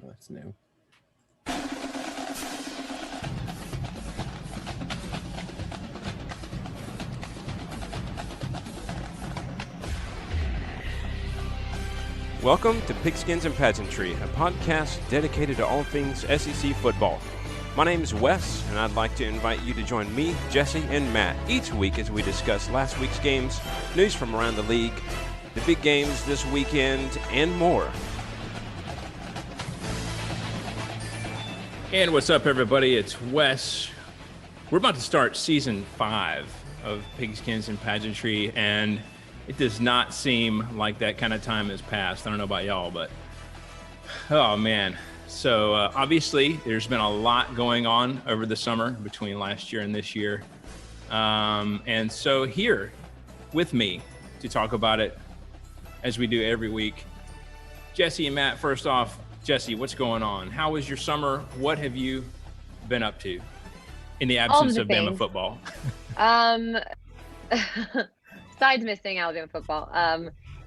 that's new. Welcome to Pigskins and Pageantry, a podcast dedicated to all things SEC football. My name is Wes, and I'd like to invite you to join me, Jesse, and Matt each week as we discuss last week's games, news from around the league, the big games this weekend, and more. And what's up, everybody? It's Wes. We're about to start season 5 of Pigskins and Pageantry, and it does not seem like that kind of time has passed. I don't know about y'all, but oh man. So obviously there's been a lot going on over the summer between last year and this year. And so here with me to talk about it, as we do every week, Jesse and Matt. First off, Jesse, what's going on? How was your summer? What have you been up to in the absence of Bama football? Besides missing Alabama football,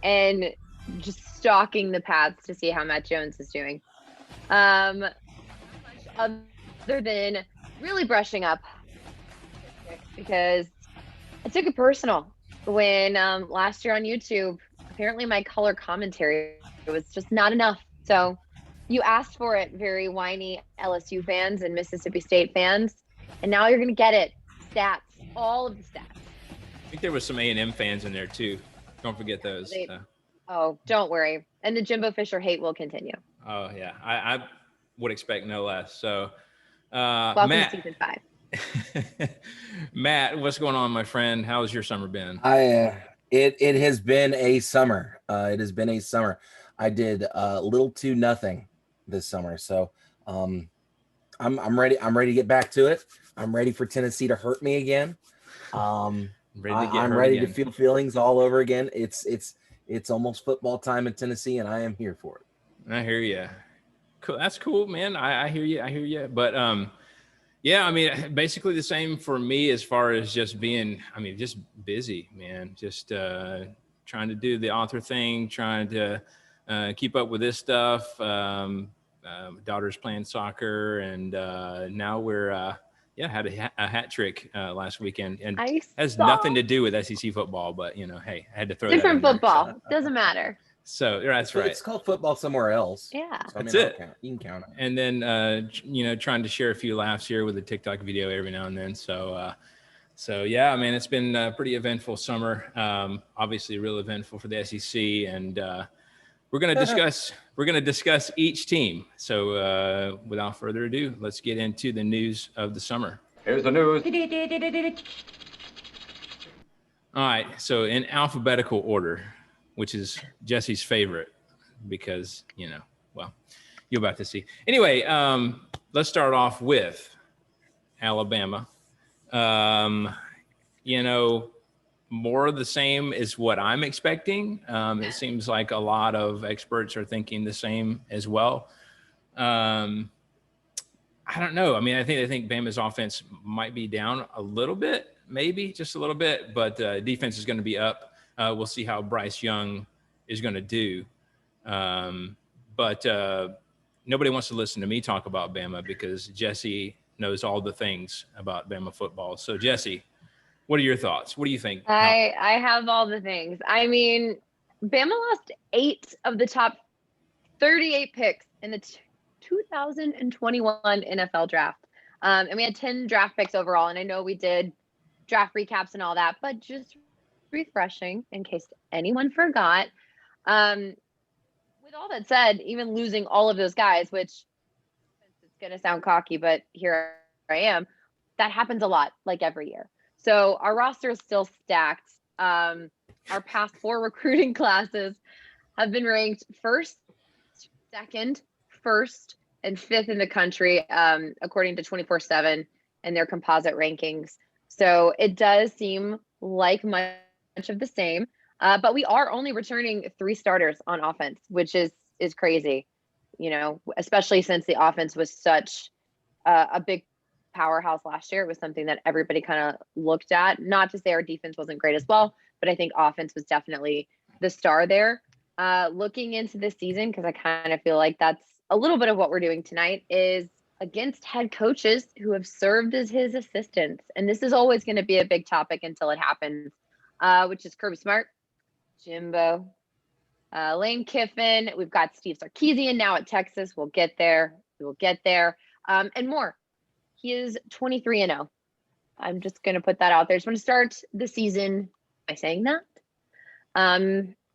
and just stalking the paths to see how Matt Jones is doing. Not much other than really brushing up, because I took it personal when last year on YouTube, apparently my color commentary was just not enough. So you asked for it, very whiny LSU fans and Mississippi State fans, and now you're going to get it. Stats, all of the stats. I think there was some A&M fans in there too. Don't forget those. Oh, don't worry. And the Jimbo Fisher hate will continue. Oh yeah, I would expect no less. So, welcome Matt, to season 5. Matt, what's going on, my friend? How's your summer been? It has been a summer. It has been a summer. I did little to nothing this summer, so I'm ready. I'm ready to get back to it. I'm ready for Tennessee to hurt me again. I'm ready to feel feelings all over again. It's almost football time in Tennessee, and I am here for it. I hear you. Cool. That's cool, man. I hear you. I hear you. But yeah, I mean, basically the same for me as far as just being, just busy, man. Just trying to do the author thing, trying to keep up with this stuff. Daughter's playing soccer, and now we're had a hat trick last weekend, and has nothing to do with SEC football, but hey, I had to throw different that in football. there, so. Doesn't matter. So that's right. It's called football somewhere else. Yeah, so, that's it. You can count it. And then trying to share a few laughs here with a TikTok video every now and then. So yeah, man, it's been a pretty eventful summer. Obviously, real eventful for the SEC, and we're going to discuss each team. So without further ado, let's get into the news of the summer. Here's the news. All right. So in alphabetical order, which is Jesse's favorite, because, well, you're about to see. Anyway, let's start off with Alabama. More of the same is what I'm expecting. It seems like a lot of experts are thinking the same as well. I don't know. I think Bama's offense might be down a little bit, maybe just a little bit, but defense is going to be up. We'll see how Bryce Young is going to do. But nobody wants to listen to me talk about Bama because Jesse knows all the things about Bama football. So, Jesse, what are your thoughts? What do you think? I have all the things. Bama lost 8 of the top 38 picks in the 2021 NFL draft. And we had 10 draft picks overall. And I know we did draft recaps and all that, but just refreshing in case anyone forgot. With all that said, even losing all of those guys, which it's going to sound cocky, but here I am, that happens a lot, like every year. So our roster is still stacked. Our past 4 recruiting classes have been ranked 1st, 2nd, 1st, and 5th in the country, according to 24/7 and their composite rankings. So it does seem like much of the same, but we are only returning 3 starters on offense, which is crazy, especially since the offense was such a big powerhouse last year. It was something that everybody kind of looked at. Not to say our defense wasn't great as well, but I think offense was definitely the star there. Looking into this season, because I kind of feel like that's a little bit of what we're doing tonight is against head coaches who have served as his assistants. And this is always going to be a big topic until it happens, which is Kirby Smart, Jimbo, Lane Kiffin. We've got Steve Sarkisian now at Texas. We'll get there. We will get there. And more. He is 23-0. I'm just going to put that out there. Just want to start the season by saying that.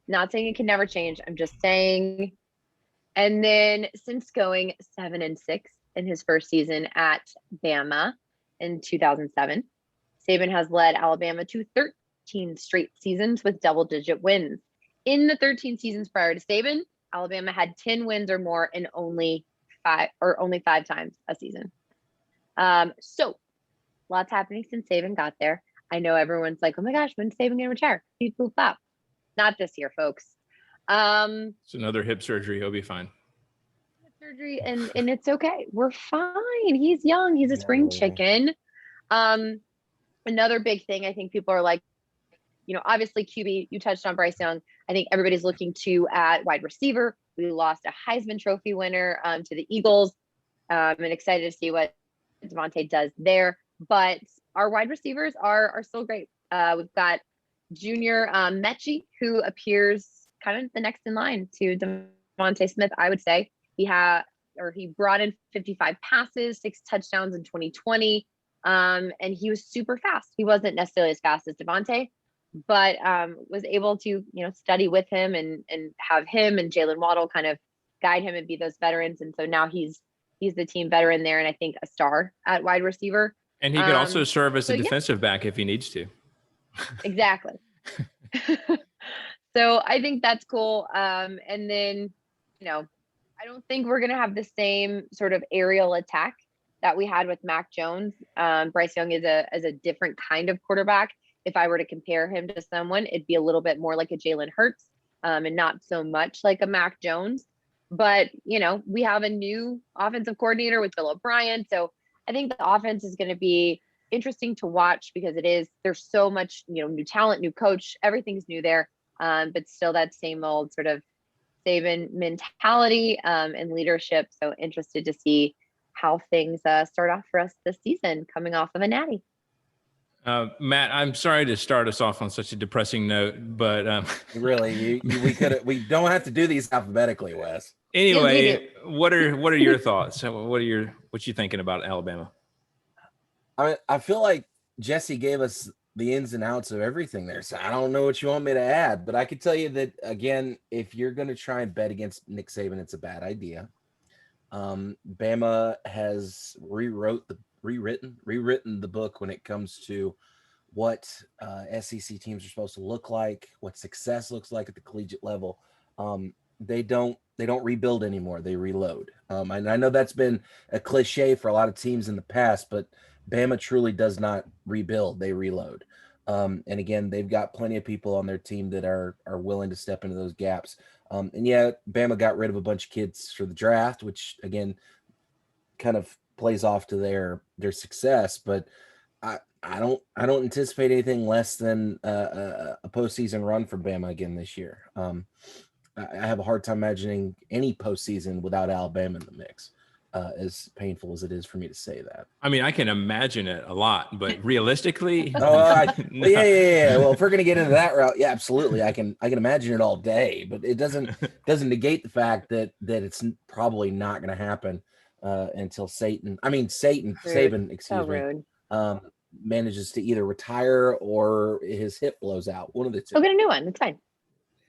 Not saying it can never change. I'm just saying. And then since going 7-6 in his first season at Bama in 2007, Saban has led Alabama to 13 straight seasons with double-digit wins. In the 13 seasons prior to Saban, Alabama had 10 wins or more in only 5 times a season. So lots happening since Saban got there. I know everyone's like, oh my gosh, when's Saban gonna retire? Beep, boop, bop. Not this year, folks. It's another hip surgery. He'll be fine. Surgery and it's okay. We're fine. He's young. He's a spring chicken. Another big thing I think people are like, obviously QB, you touched on Bryce Young. I think everybody's looking to at wide receiver. We lost a Heisman Trophy winner to the Eagles. I'm excited to see what Devontae does there. But our wide receivers are still great. We've got Junior Mechie, who appears kind of the next in line to Devontae Smith, I would say. He brought in 55 passes, 6 touchdowns in 2020. And he was super fast. He wasn't necessarily as fast as Devontae, but was able to, study with him and have him and Jalen Waddle kind of guide him and be those veterans. And so now he's the team veteran there, and I think a star at wide receiver. And he could also serve as a defensive back if he needs to. Exactly. So I think that's cool. And then, I don't think we're going to have the same sort of aerial attack that we had with Mac Jones. Bryce Young is a different kind of quarterback. If I were to compare him to someone, it'd be a little bit more like a Jalen Hurts and not so much like a Mac Jones. But, we have a new offensive coordinator with Bill O'Brien. So I think the offense is going to be interesting to watch because there's so much, new talent, new coach, everything's new there. But still that same old sort of Saban mentality and leadership. So interested to see how things start off for us this season coming off of a natty. Matt, I'm sorry to start us off on such a depressing note, but really, we don't have to do these alphabetically, Wes. Anyway, what are your thoughts? What you thinking about Alabama? I feel like Jesse gave us the ins and outs of everything there, so I don't know what you want me to add, but I can tell you that again, if you're going to try and bet against Nick Saban, it's a bad idea. Bama has rewritten the book when it comes to what SEC teams are supposed to look like, what success looks like at the collegiate level. They don't rebuild anymore. They reload. And I know that's been a cliche for a lot of teams in the past, but Bama truly does not rebuild. They reload. And again, they've got plenty of people on their team that are willing to step into those gaps. And yeah, Bama got rid of a bunch of kids for the draft, which again, kind of plays off to their success, but I don't anticipate anything less than a postseason run for Bama again this year. I have a hard time imagining any postseason without Alabama in the mix, as painful as it is for me to say that. I mean, I can imagine it a lot, but realistically, no. Yeah. Well, if we're gonna get into that route, yeah, absolutely. I can imagine it all day, but it doesn't negate the fact that it's probably not going to happen until Saban, excuse me, manages to either retire or his hip blows out. One of the two. We'll get a new one. It's fine.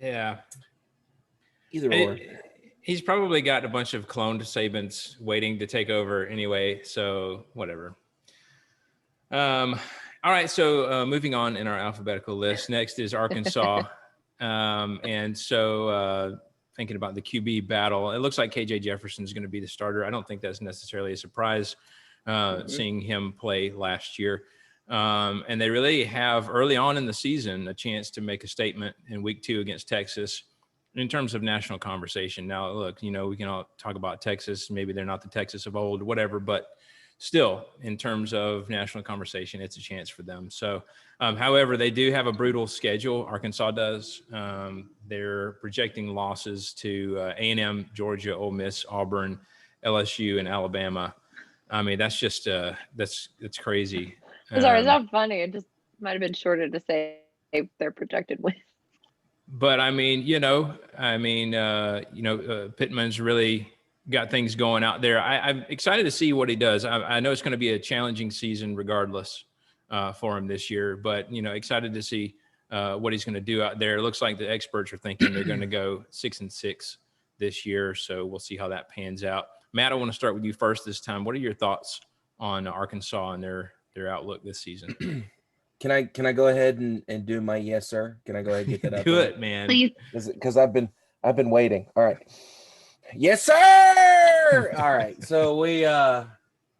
Yeah. Either or. He's probably got a bunch of cloned Sabans waiting to take over anyway, so whatever. All right, so moving on in our alphabetical list. Next is Arkansas. And so thinking about the QB battle, it looks like KJ Jefferson is going to be the starter. I don't think that's necessarily a surprise, seeing him play last year. And they really have early on in the season a chance to make a statement in week 2 against Texas in terms of national conversation. Now, look, we can all talk about Texas. Maybe they're not the Texas of old, whatever, but still, in terms of national conversation, it's a chance for them. So, however, they do have a brutal schedule. Arkansas does. They're projecting losses to A&M, Georgia, Ole Miss, Auburn, LSU, and Alabama. I mean, that's just that's crazy. Sorry, it's not funny. It just might have been shorter to say their projected win. But I mean, Pittman's really got things going out there. I'm excited to see what he does. I know it's going to be a challenging season regardless for him this year, but excited to see what he's going to do out there. It looks like the experts are thinking they're going to go 6-6 this year, so we'll see how that pans out. Matt, I want to start with you first this time. What are your thoughts on Arkansas and their outlook this season? Can I go ahead and do my yes, sir? Can I go ahead and get that out? Do it, man. Please. Because I've been waiting. All right. Yes, sir. All right. So we got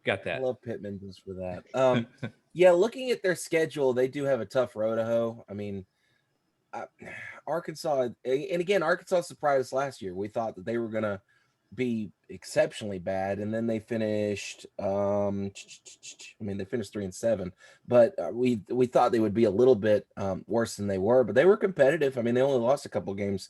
that. I love Pittman just for that. Yeah, looking at their schedule, they do have a tough road to hoe. I mean, Arkansas, and again, Arkansas surprised us last year. We thought that they were gonna be exceptionally bad, and then they finished they finished 3-7, but we thought they would be a little bit worse than they were, but they were competitive. I mean, they only lost a couple games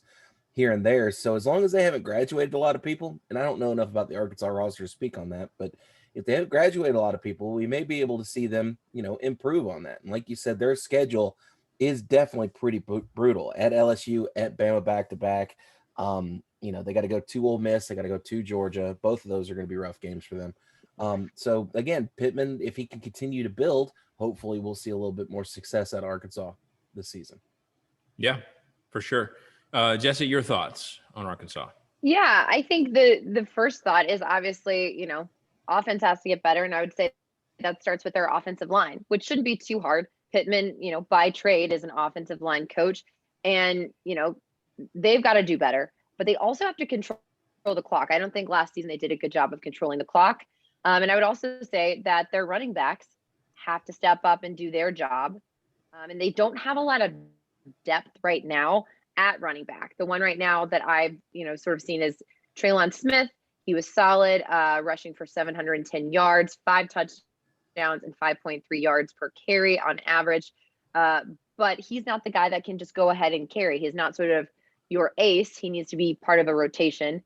here and there, so as long as they haven't graduated a lot of people, and I don't know enough about the Arkansas roster to speak on that, but if they haven't graduated a lot of people, we may be able to see them improve on that. And like you said, their schedule is definitely pretty brutal at LSU, at Bama back-to-back. They got to go to Ole Miss. They got to go to Georgia. Both of those are going to be rough games for them. So again, Pittman, if he can continue to build, hopefully we'll see a little bit more success at Arkansas this season. Yeah, for sure. Jesse, your thoughts on Arkansas? Yeah, I think the first thought is obviously, offense has to get better. And I would say that starts with their offensive line, which shouldn't be too hard. Pittman, by trade is an offensive line coach, and, they've got to do better. But they also have to control the clock. I don't think last season they did a good job of controlling the clock. And I would also say that their running backs have to step up and do their job. And they don't have a lot of depth right now at running back. The one right now that I've, sort of seen is Traylon Smith. He was solid, rushing for 710 yards, 5 touchdowns, and 5.3 yards per carry on average. But he's not the guy that can just go ahead and carry. He's not sort of your ace. He needs to be part of a rotation.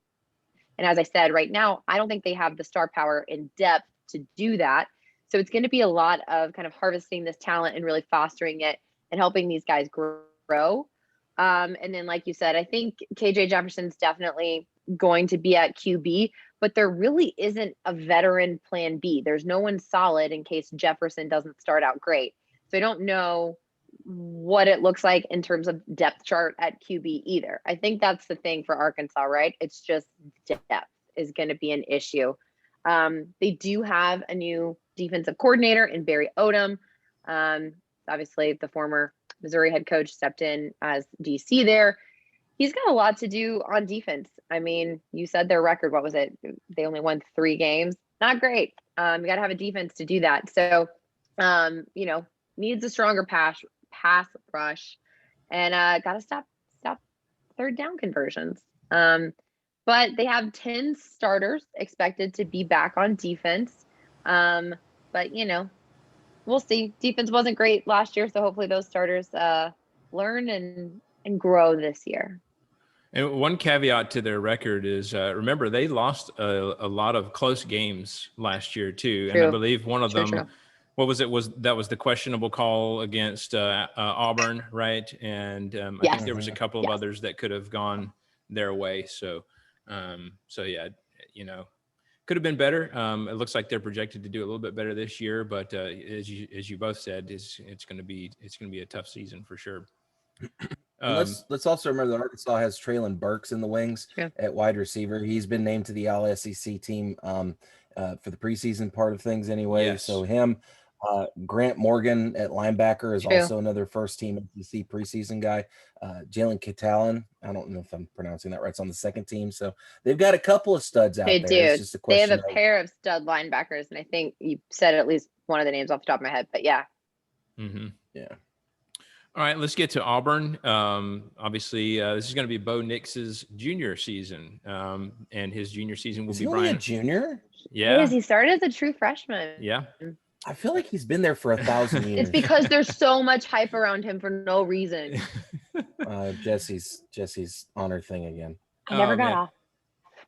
And as I said, right now, I don't think they have the star power in depth to do that. So it's going to be a lot of kind of harvesting this talent and really fostering it and helping these guys grow. And then, like you said, I think KJ Jefferson's definitely going to be at QB, but there really isn't a veteran plan B. There's no one solid in case Jefferson doesn't start out great. So I don't know what it looks like in terms of depth chart at QB either. I think that's the thing for Arkansas, right? It's just depth is going to be an issue. They do have a new defensive coordinator in Barry Odom. Obviously, the former Missouri head coach stepped in as DC there. He's got a lot to do on defense. I mean, you said their record, what was it? They only won 3 games. Not great. You got to have a defense to do that. So, needs a stronger pass rush, and got to stop third down conversions. But they have 10 starters expected to be back on defense. But we'll see. Defense wasn't great last year, so hopefully those starters learn and grow this year. And one caveat to their record is, remember, they lost a lot of close games last year too. True. And I believe one of them, True. what was it? Was the questionable call against Auburn, right? And I Yes. think there was a couple of others that could have gone their way. So yeah, could have been better. It looks like they're projected to do a little bit better this year, but as you both said, it's going to be a tough season for sure. Let's also remember that Arkansas has Traylon Burks in the wings at wide receiver. He's been named to the All-SEC team for the preseason part of things anyway. Yes. So him, Grant Morgan at linebacker is also another first-team SEC preseason guy. Jalen Catalan, I don't know if I'm pronouncing that right. It's on the second team. So they've got a couple of studs out there. They It's just a do. They question have a pair of stud linebackers, and I think you said at least one of the names off the top of my head. But yeah. Mm-hmm. Yeah. All right, let's get to Auburn. Obviously, this is going to be Bo Nix's junior season, and his junior season will Is be he only a Brian. junior? Yeah, He started as a true freshman. yeah. I feel like he's been there for 1,000 years. It's because there's so much hype around him for no reason. Jesse's honor thing again. I never got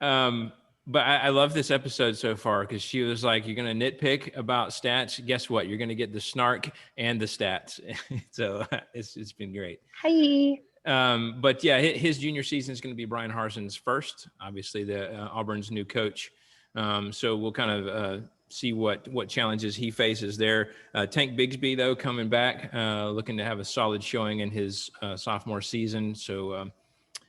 off. But I love this episode so far because she was like, "You're going to nitpick about stats. Guess what? You're going to get the snark and the stats." So it's been great. Hi. But yeah, his junior season is going to be Brian Harson's first, obviously the Auburn's new coach. So we'll kind of see what challenges he faces there. Tank Bigsby, though, coming back, looking to have a solid showing in his sophomore season. So,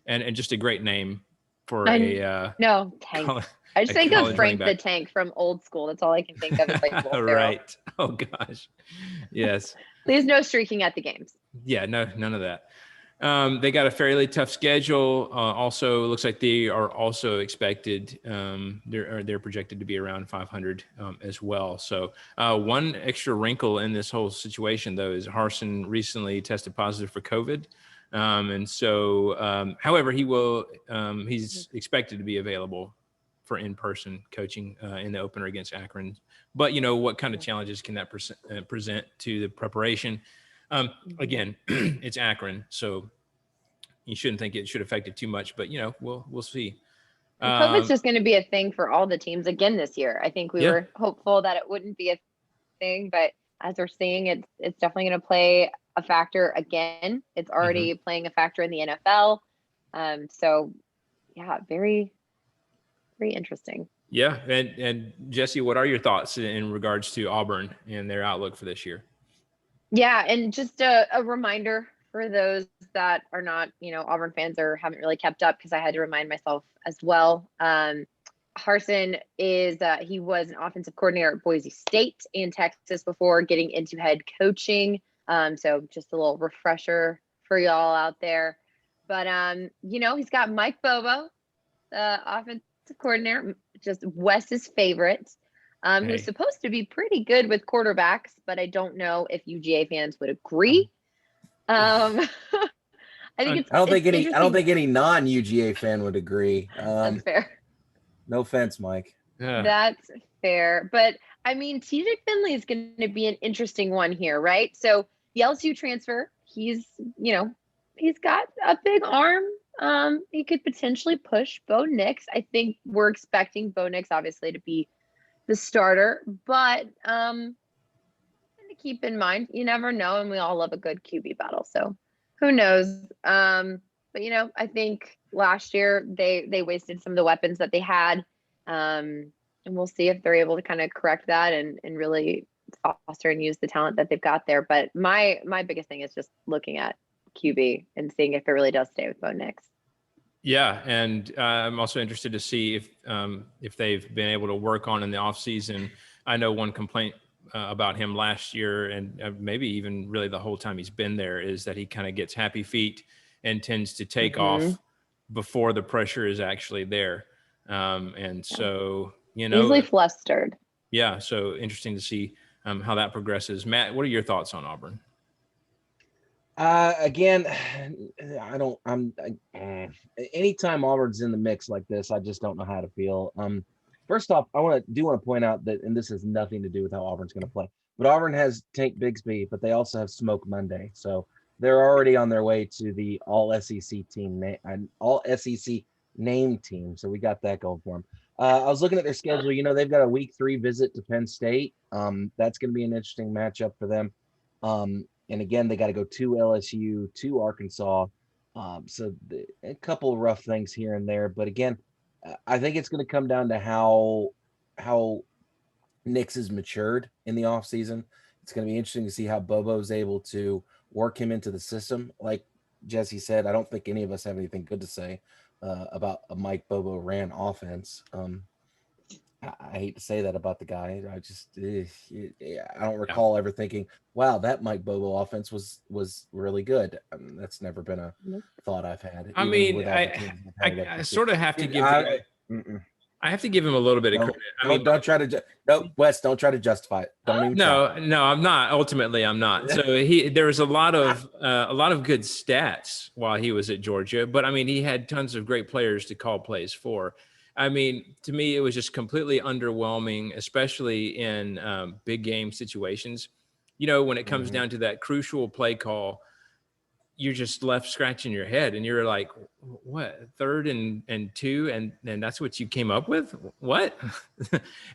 and just a great name for no Tank. I just think of Frank the Tank from Old School. That's all I can think of. Is like right. Oh gosh. Yes. There's no streaking at the games. Yeah. No, none of that. They got a fairly tough schedule. Also, it looks like they are also expected. They're projected to be around 500 as well. So one extra wrinkle in this whole situation, though, is Harsin recently tested positive for COVID. And so, however, he's expected to be available for in-person coaching in the opener against Akron. But, what kind of challenges can that present to the preparation? Again, it's Akron, so you shouldn't think it should affect it too much, but we'll see. COVID's just going to be a thing for all the teams again this year. I think we were hopeful that it wouldn't be a thing, but as we're seeing, it's definitely going to play a factor again. It's already playing a factor in the NFL. So yeah, very, very interesting. Yeah. And Jesse, what are your thoughts in regards to Auburn and their outlook for this year? Yeah. And just a reminder for those that are not, Auburn fans or haven't really kept up, because I had to remind myself as well. Harsin he was an offensive coordinator at Boise State and Texas before getting into head coaching. So just a little refresher for y'all out there. But, he's got Mike Bobo, the offensive coordinator, just Wes's favorite, who's supposed to be pretty good with quarterbacks, but I don't know if UGA fans would agree. I don't think any non-UGA fan would agree. That's fair. No offense, Mike. Yeah. That's fair. But I mean, TJ Finley is going to be an interesting one here, right? So the LSU transfer, he's got a big arm. He could potentially push Bo Nix. I think we're expecting Bo Nix obviously to be the starter, but to keep in mind, you never know, and we all love a good QB battle. So who knows? But I think last year they wasted some of the weapons that they had. And we'll see if they're able to kind of correct that and really foster and use the talent that they've got there. But my biggest thing is just looking at QB and seeing if it really does stay with Bo Nix. Yeah, and I'm also interested to see if they've been able to work on in the offseason. I know one complaint about him last year, and maybe even really the whole time he's been there, is that he kind of gets happy feet and tends to take off before the pressure is actually there. And so, easily flustered. Yeah. So interesting to see how that progresses. Matt, what are your thoughts on Auburn? Again, anytime Auburn's in the mix like this, I just don't know how to feel. First off, I want to point out that, and this has nothing to do with how Auburn's going to play, but Auburn has Tank Bigsby, but they also have Smoke Monday. So they're already on their way to the all SEC name team. So we got that going for them. I was looking at their schedule. They've got a week 3 visit to Penn State. That's going to be an interesting matchup for them. And again, they got to go to LSU, to Arkansas. So a couple of rough things here and there. But again, I think it's going to come down to how Nix has matured in the offseason. It's going to be interesting to see how Bobo's able to work him into the system. Like Jesse said, I don't think any of us have anything good to say about a Mike Bobo ran offense. I hate to say that about the guy. I don't recall ever thinking, wow, that Mike Bobo offense was really good. That's never been a thought I've had. I mean, I sort of have to give I I have to give him a little bit of credit. I mean, don't try to. No, Wes, don't try to justify it. Don't even. No, I'm not. Ultimately, I'm not. So there was a lot of good stats while he was at Georgia, but I mean, he had tons of great players to call plays for. I mean, to me, it was just completely underwhelming, especially in big game situations. You know, when it comes down to that crucial play call, you're just left scratching your head, and you're like, "What? 3rd and 2, and that's what you came up with? What?"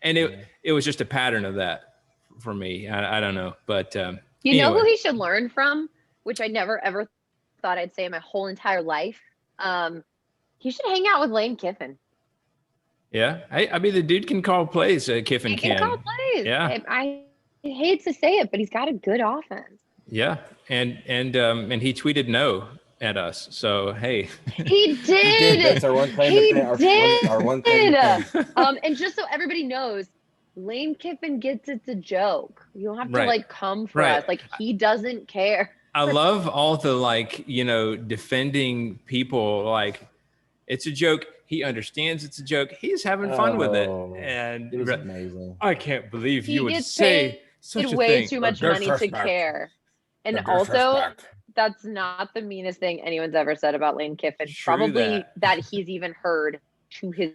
And it was just a pattern of that for me. I don't know, but You know anyway. who he should learn from, which I never ever thought I'd say in my whole entire life. He should hang out with Lane Kiffin. Yeah, I mean, the dude can call plays. Kiffin He can call plays. Yeah, I hate to say it, but he's got a good offense. yeah, and he tweeted no at us. So hey, he did. That's our one claim he to fame. did. Our one claim to fame. And just so everybody knows, Lane Kiffin gets it's a joke. You don't have to like come for us. Like, he doesn't care. I love all the defending people. Like, it's a joke. He understands it's a joke. He's having fun with it, and it was amazing. I can't believe you would say such a thing. Way too much money to care. And also, that's not the meanest thing anyone's ever said about Lane Kiffin. Probably that he's even heard to his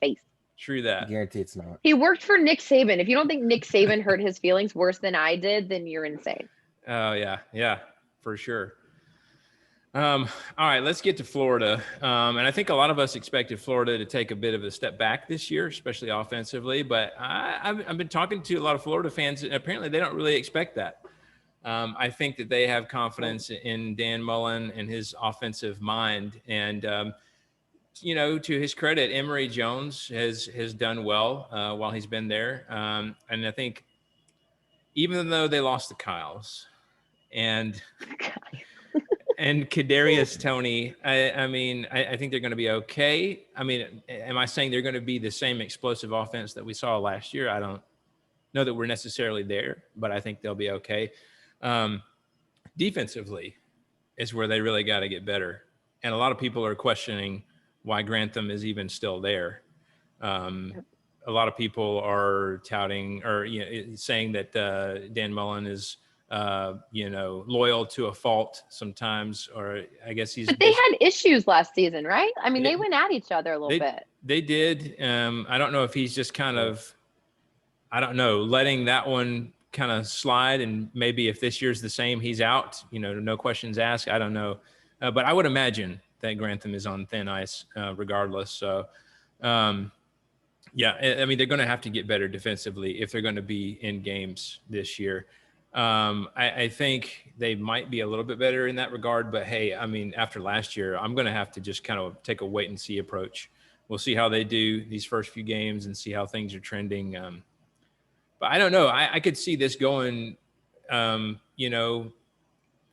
face. True that. I guarantee it's not. He worked for Nick Saban. If you don't think Nick Saban hurt his feelings worse than I did, then you're insane. Oh, yeah, for sure. All right, let's get to Florida. And I think a lot of us expected Florida to take a bit of a step back this year, especially offensively. But I've been talking to a lot of Florida fans, and apparently they don't really expect that. I think that they have confidence in Dan Mullen and his offensive mind. And, to his credit, Emory Jones has done well while he's been there. And I think even though they lost the Kyles and Kadarius Toney, I think they're going to be okay. I mean, am I saying they're going to be the same explosive offense that we saw last year? I don't know that we're necessarily there, but I think they'll be okay. Defensively is where they really got to get better. And a lot of people are questioning why Grantham is even still there. A lot of people are touting or saying that Dan Mullen is loyal to a fault sometimes, or I guess he's. But they had issues last season, right? I mean, they went at each other a little bit. They did. I don't know if he's just kind of, letting that one kind of slide, and maybe if this year's the same, he's out. No questions asked. I don't know, but I would imagine that Grantham is on thin ice regardless. So. Yeah, I mean, they're going to have to get better defensively if they're going to be in games this year. I think they might be a little bit better in that regard, but hey, I mean, after last year, I'm going to have to just kind of take a wait and see approach. We'll see how they do these first few games and see how things are trending. But I don't know. I could see this going,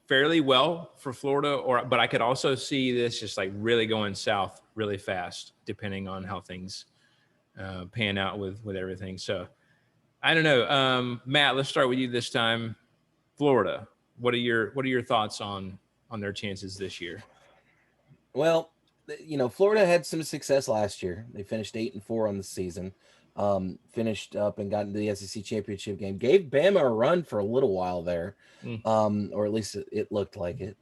fairly well for Florida, but I could also see this just like really going south really fast, depending on how things pan out with everything. So I don't know. Matt, let's start with you this time. Florida, what are your thoughts on their chances this year? Well, Florida had some success last year. They finished 8-4 on the season, finished up and got into the SEC championship game, gave Bama a run for a little while there. Or at least it looked like it.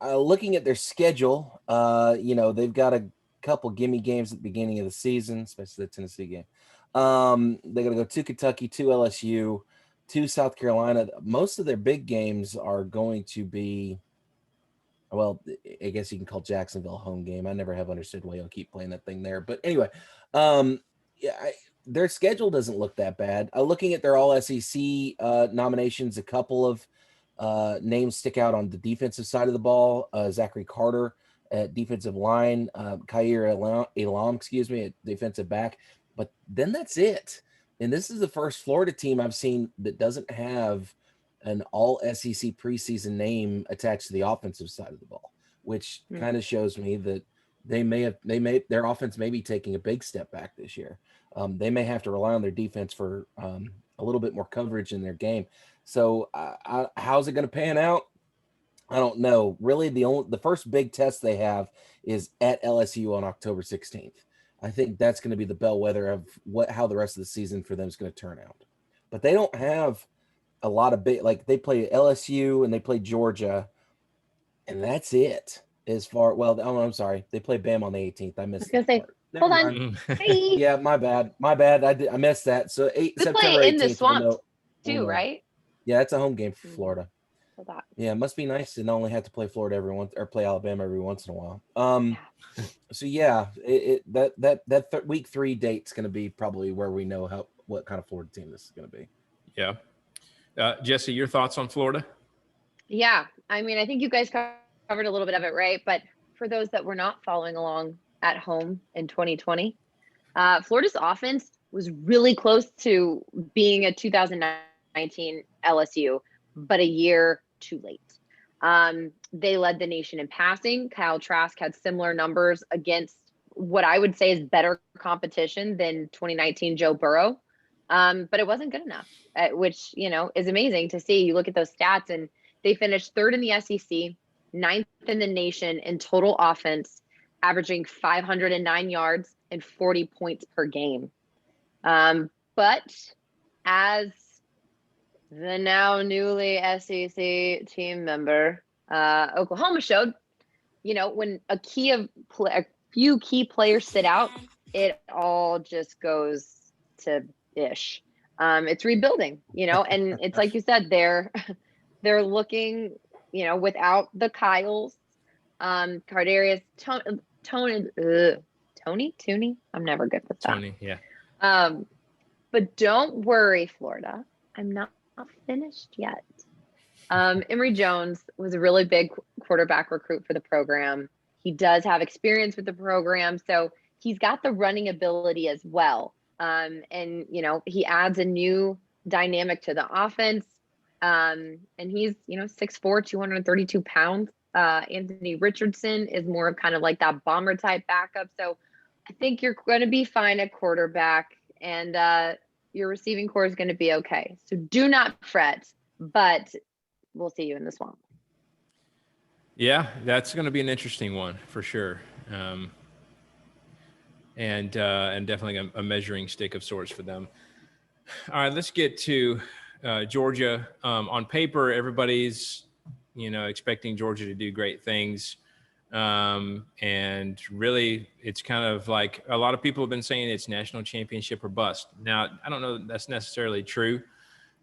Looking at their schedule, they've got a couple gimme games at the beginning of the season, especially the Tennessee game. They got to go to Kentucky, to LSU, to South Carolina. Most of their big games are going to be, well, I guess you can call Jacksonville a home game. I never have understood why you'll keep playing that thing there. But anyway, their schedule doesn't look that bad. Looking at their all SEC nominations, a couple of names stick out on the defensive side of the ball. Zachary Carter at defensive line, Khair Elam, at defensive back. But then that's it. And this is the first Florida team I've seen that doesn't have an all SEC preseason name attached to the offensive side of the ball, which kind of shows me that their offense may be taking a big step back this year. They may have to rely on their defense for a little bit more coverage in their game. So how's it going to pan out? I don't know. Really, the first big test they have is at LSU on October 16th. I think that's going to be the bellwether of how the rest of the season for them is going to turn out. But they don't have a lot of big, like they play LSU and they play Georgia, and that's it. As far I'm sorry, they play Bam on the 18th. I missed that part. Hold Never on. mind. Hey. Yeah, my bad. I missed that. So They September play in the 18th. swamp too, right? Yeah, it's a home game for Florida. That. Yeah, it must be nice to not only have to play Florida every once or play Alabama every once in a while. So yeah, week 3 date's going to be probably where we know what kind of Florida team this is going to be. Yeah. Jesse, your thoughts on Florida? Yeah, I mean, I think you guys covered a little bit of it, right? But for those that were not following along at home in 2020, Florida's offense was really close to being a 2019 LSU, but a year too late. They led the nation in passing. Kyle Trask had similar numbers against what I would say is better competition than 2019 Joe Burrow. But it wasn't good enough, which, is amazing to see. You look at those stats and they finished 3rd in the SEC, 9th in the nation in total offense, averaging 509 yards and 40 points per game. But as the now newly SEC team member, Oklahoma showed, when a few key players sit out, it all just goes to ish. It's rebuilding, and it's like you said, they're looking, without the Kyles, Cardarius, Tony. I'm never good with that. Tony, yeah. But don't worry, Florida. I'm not finished yet. Emory Jones was a really big quarterback recruit for the program. He does have experience with the program, so he's got the running ability as well. And he adds a new dynamic to the offense. And he's 6'4", 232 pounds. Anthony Richardson is more of kind of like that bomber type backup. So I think you're going to be fine at quarterback, and your receiving core is going to be okay. So do not fret, but we'll see you in the swamp. Yeah, that's going to be an interesting one for sure. And definitely a measuring stick of sorts for them. All right, let's get to Georgia. On paper, everybody's, expecting Georgia to do great things. And really, it's kind of like a lot of people have been saying it's national championship or bust. Now, I don't know that that's necessarily true,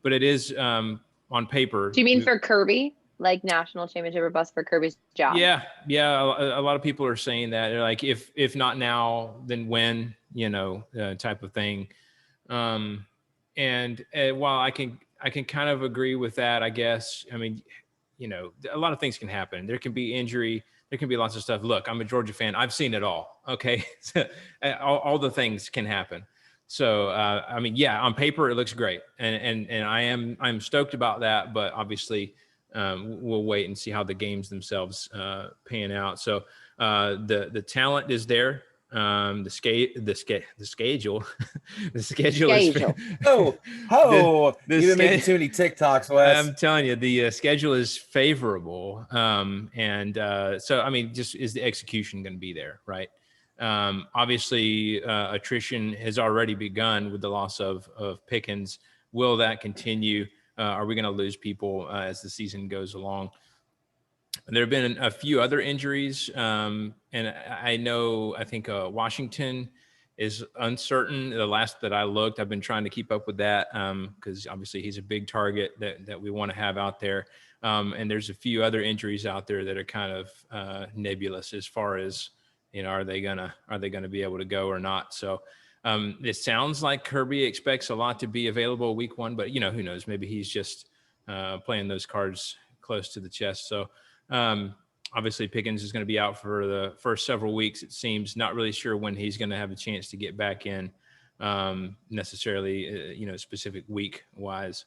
but it is on paper. Do you mean for Kirby? Like national championship or bust for Kirby's job? Yeah. A lot of people are saying that. They're like, if not now, then when, type of thing. And while I can kind of agree with that, I guess. I mean, a lot of things can happen. There can be injury. There can be lots of stuff. Look, I'm a Georgia fan. I've seen it all. Okay, all the things can happen. So, I mean, yeah, on paper it looks great, and I'm stoked about that. But obviously, we'll wait and see how the games themselves pan out. So, the talent is there. The schedule is you've been making too many TikToks, Wes. I'm telling you, the schedule is favorable. So I mean, just is the execution going to be there, right? Obviously, attrition has already begun with the loss of Pickens. Will that continue? Are we going to lose people as the season goes along? There have been a few other injuries, and I think Washington is uncertain. The last that I looked, I've been trying to keep up with that because obviously he's a big target that we want to have out there. And there's a few other injuries out there that are kind of nebulous as far as, are they gonna be able to go or not? So it sounds like Kirby expects a lot to be available week 1, but who knows? Maybe he's just playing those cards close to the chest. So. Obviously Pickens is going to be out for the first several weeks. It seems. Not really sure when he's going to have a chance to get back in necessarily, specific week wise.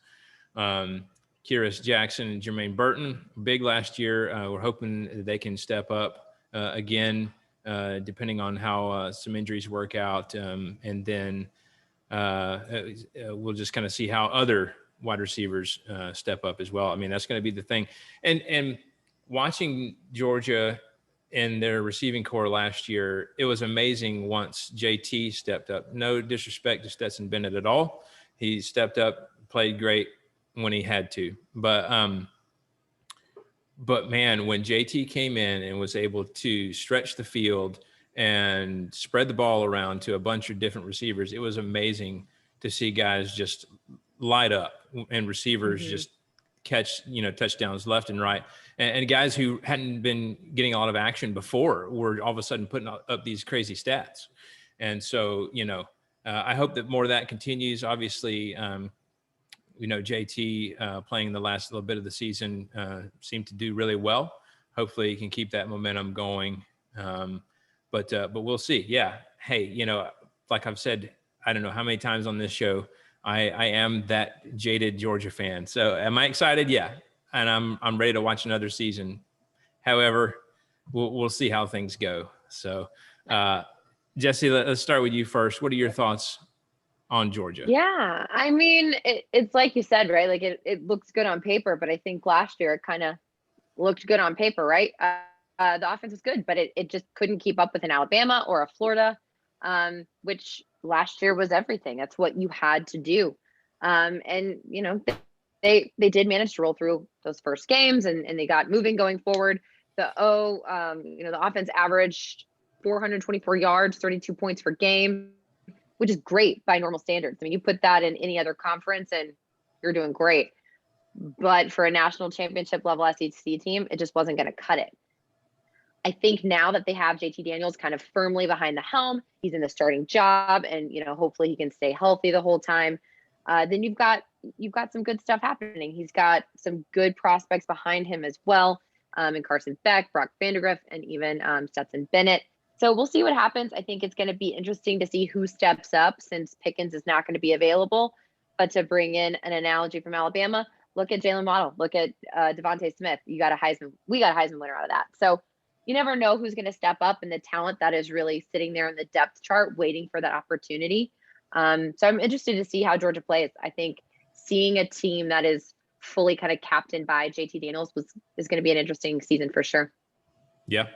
Kyrus Jackson and Jermaine Burton, big last year. We're hoping they can step up again, depending on how some injuries work out. And then we'll just kind of see how other wide receivers step up as well. I mean, that's going to be the thing. And watching Georgia in their receiving core last year, it was amazing once JT stepped up. No disrespect to Stetson Bennett at all. He stepped up, played great when he had to. But man, when JT came in and was able to stretch the field and spread the ball around to a bunch of different receivers, it was amazing to see guys just light up and receivers just catch, touchdowns left and right. And guys who hadn't been getting a lot of action before were all of a sudden putting up these crazy stats. And so, I hope that more of that continues. Obviously, JT playing the last little bit of the season seemed to do really well. Hopefully he can keep that momentum going. But we'll see. Yeah. Hey, like I've said, I don't know how many times on this show, I am that jaded Georgia fan. So am I excited? Yeah. And I'm ready to watch another season. However, we'll see how things go. So Jesse, let's start with you first. What are your thoughts on Georgia? Yeah, I mean, it's like you said, right? Like it looks good on paper, but I think last year it kind of looked good on paper, right? The offense was good, but it just couldn't keep up with an Alabama or a Florida, which last year was everything. That's what you had to do. And they did manage to roll through those first games and they got moving going forward. The offense averaged 424 yards, 32 points per game, which is great by normal standards. I mean, you put that in any other conference and you're doing great. But for a national championship level SEC team, it just wasn't going to cut it. I think now that they have JT Daniels kind of firmly behind the helm, he's in the starting job, and hopefully he can stay healthy the whole time. Then you've got some good stuff happening. He's got some good prospects behind him as well, and Carson Beck, Brock Vandagriff, and even Stetson Bennett. So we'll see what happens. I think it's going to be interesting to see who steps up since Pickens is not going to be available. But to bring in an analogy from Alabama, look at Jalen Waddle, look at Devontae Smith. We got a Heisman winner out of that. So you never know who's going to step up and the talent that is really sitting there in the depth chart waiting for that opportunity. So I'm interested to see how Georgia plays. I think seeing a team that is fully kind of captained by JT Daniels is going to be an interesting season for sure. Yeah.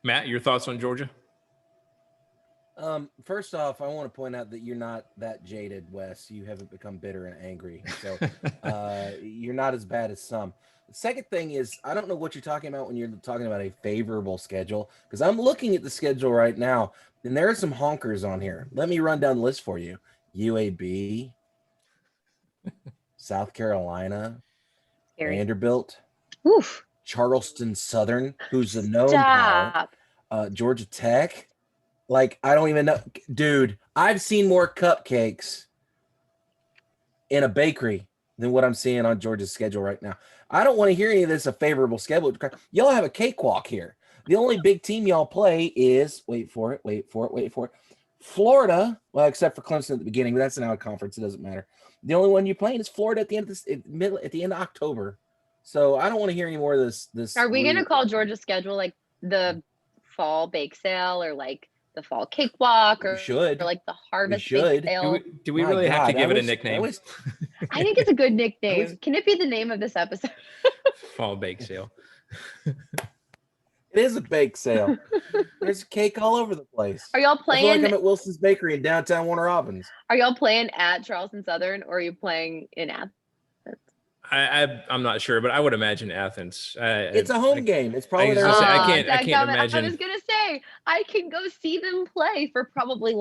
Matt, your thoughts on Georgia? First off, I want to point out that you're not that jaded, Wes. You haven't become bitter and angry. So you're not as bad as some. The second thing is, I don't know what you're talking about when you're talking about a favorable schedule, because I'm looking at the schedule right now, and there are some honkers on here. Let me run down the list for you. UAB, South Carolina, Vanderbilt, Oof. Charleston Southern, who's a known power, Georgia Tech. Like, I don't even know. Dude, I've seen more cupcakes in a bakery than what I'm seeing on Georgia's schedule right now. I don't want to hear any of this a favorable schedule. Y'all have a cakewalk here. The only big team y'all play is, wait for it, Florida. Well, except for Clemson at the beginning, but that's an out of conference. It doesn't matter. The only one you're playing is Florida at the end of at the end of October. So I don't want to hear any more of this. Are we going to call Georgia's schedule like the fall bake sale or like the fall cakewalk or like the harvest bake sale? Do we really have to give it a nickname? I think it's a good nickname. Can it be the name of this episode? Fall bake sale. It is a bake sale. There's cake all over the place. Are y'all playing? I feel like I'm at Wilson's Bakery in downtown Warner Robins. Are y'all playing at Charleston Southern or are you playing in Athens? I'm not sure, but I would imagine Athens. It's a home game. It's probably their. I can't imagine. I was gonna say I can go see them play for probably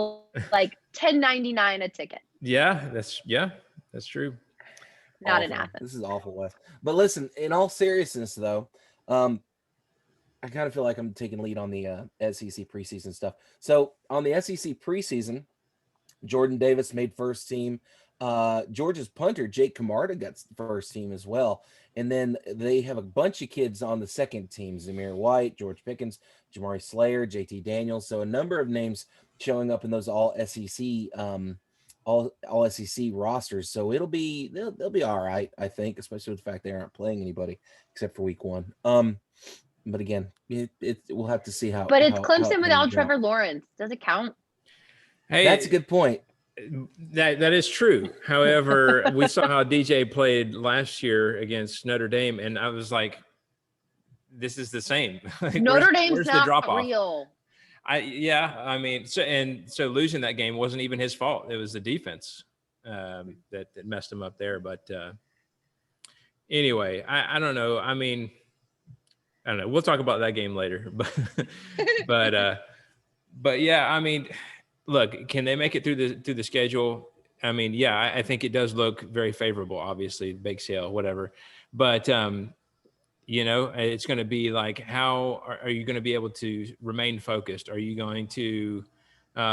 like $10.99 a ticket. Yeah, that's true. Not in Athens. This is awful, Wes. But listen, in all seriousness, though, I kind of feel like I'm taking lead on the SEC preseason stuff. So on the SEC preseason, Jordan Davis made first team. Georgia's punter, Jake Camarda, got first team as well. And then they have a bunch of kids on the second team: Zamir White, George Pickens, Jamari Slayer, JT Daniels. So a number of names showing up in those all SEC rosters. So they'll be all right, I think, especially with the fact they aren't playing anybody except for week one. But again, we'll have to see how. But it's Clemson without Trevor Lawrence. Does it count? Hey, that's a good point. That is true. However, we saw how DJ played last year against Notre Dame, and I was like, this is the same. Like, Notre Dame's where's the not drop off? real. I mean, so losing that game wasn't even his fault. It was the defense that messed him up there. But anyway, I don't know. I mean, I don't know. We'll talk about that game later. But yeah, I mean, look, can they make it through the schedule? I mean, yeah, I think it does look very favorable. Obviously, bake sale, whatever. But it's going to be like, how are you going to be able to remain focused? Are you going to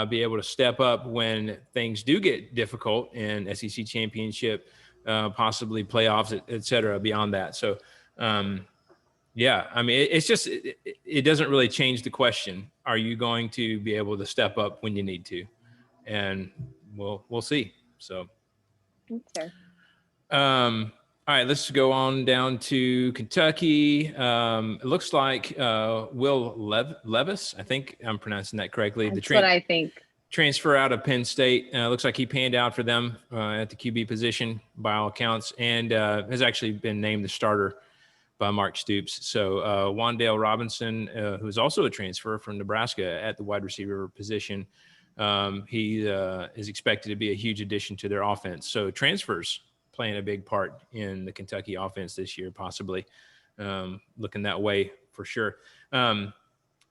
be able to step up when things do get difficult in SEC championship, possibly playoffs, et cetera, beyond that? So, yeah, I mean, it's just, it doesn't really change the question. Are you going to be able to step up when you need to? And we'll see. So, Okay. All right, let's go on down to Kentucky. It looks like Will Levis, I think I'm pronouncing that correctly. That's what I think. Transfer out of Penn State. Looks like he panned out for them at the QB position by all accounts, and has actually been named the starter by Mark Stoops. So Wandale Robinson, who's also a transfer from Nebraska at the wide receiver position, he is expected to be a huge addition to their offense. So transfers playing a big part in the Kentucky offense this year, possibly looking that way for sure.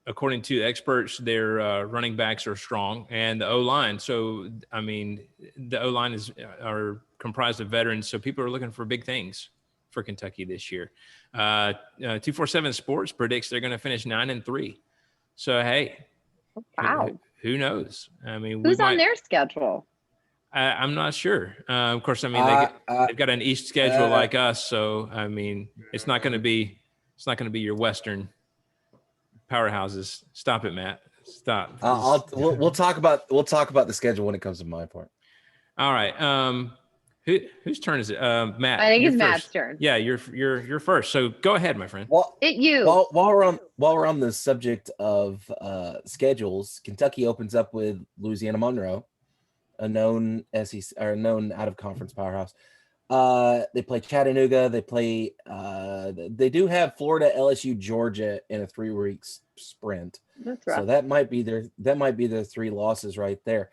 According to experts, their running backs are strong, and the O-line. So, I mean, the O-line are comprised of veterans, so people are looking for big things for Kentucky this year. 247 Sports predicts they're going to finish 9-3. So, hey, wow, who knows? I mean, who's on their schedule? I'm not sure. Of course, I mean they've got an East schedule like us, so I mean it's not going to be your Western powerhouses. Stop it, Matt. Stop. We'll talk about the schedule when it comes to my part. All right. Whose turn is it? Matt. I think it's first. Matt's turn. Yeah, you're first. So go ahead, my friend. Well, you. While we're on the subject of schedules, Kentucky opens up with Louisiana Monroe, a known SEC or known out of conference powerhouse. They play Chattanooga. They do have Florida, LSU, Georgia in a 3-week sprint. That's right. So that might be their 3 losses right there.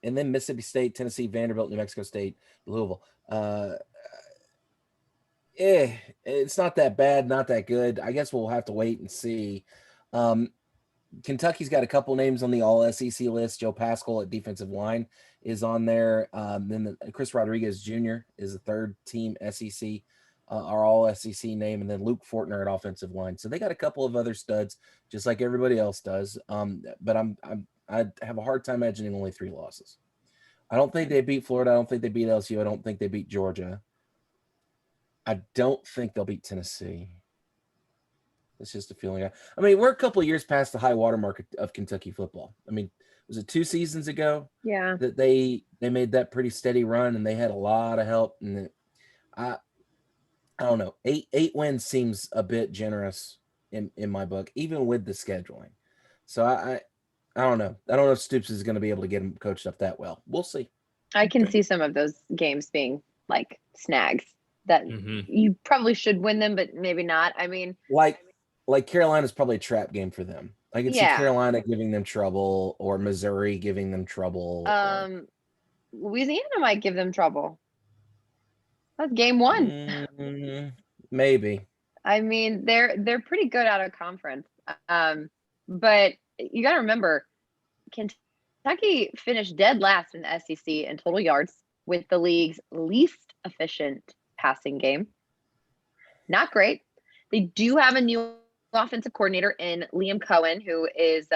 And then Mississippi State, Tennessee, Vanderbilt, New Mexico State, Louisville. It's not that bad, not that good. I guess we'll have to wait and see. Kentucky's got a couple names on the all-SEC list. Joe Pascal at defensive line is on there. Then Chris Rodriguez Jr. is a third-team SEC, our all-SEC name, and then Luke Fortner at offensive line. So they got a couple of other studs, just like everybody else does. But I have a hard time imagining only 3 losses. I don't think they beat Florida. I don't think they beat LSU. I don't think they beat Georgia. I don't think they'll beat Tennessee. It's just a feeling. I mean, we're a couple of years past the high watermark of Kentucky football. I mean, was it 2 seasons ago? Yeah. That they made that pretty steady run, and they had a lot of help. And I don't know. 8 wins seems a bit generous in my book, even with the scheduling. So I don't know. I don't know if Stoops is going to be able to get him coached up that well. We'll see. I can see some of those games being like snags that you probably should win them, but maybe not. I mean, like Carolina's probably a trap game for them. I can see Carolina giving them trouble, or Missouri giving them trouble. Louisiana might give them trouble. That's game 1. Maybe. I mean, they're pretty good out of conference. But you got to remember, Kentucky finished dead last in the SEC in total yards with the league's least efficient passing game. Not great. They do have a new offensive coordinator in Liam Cohen, who is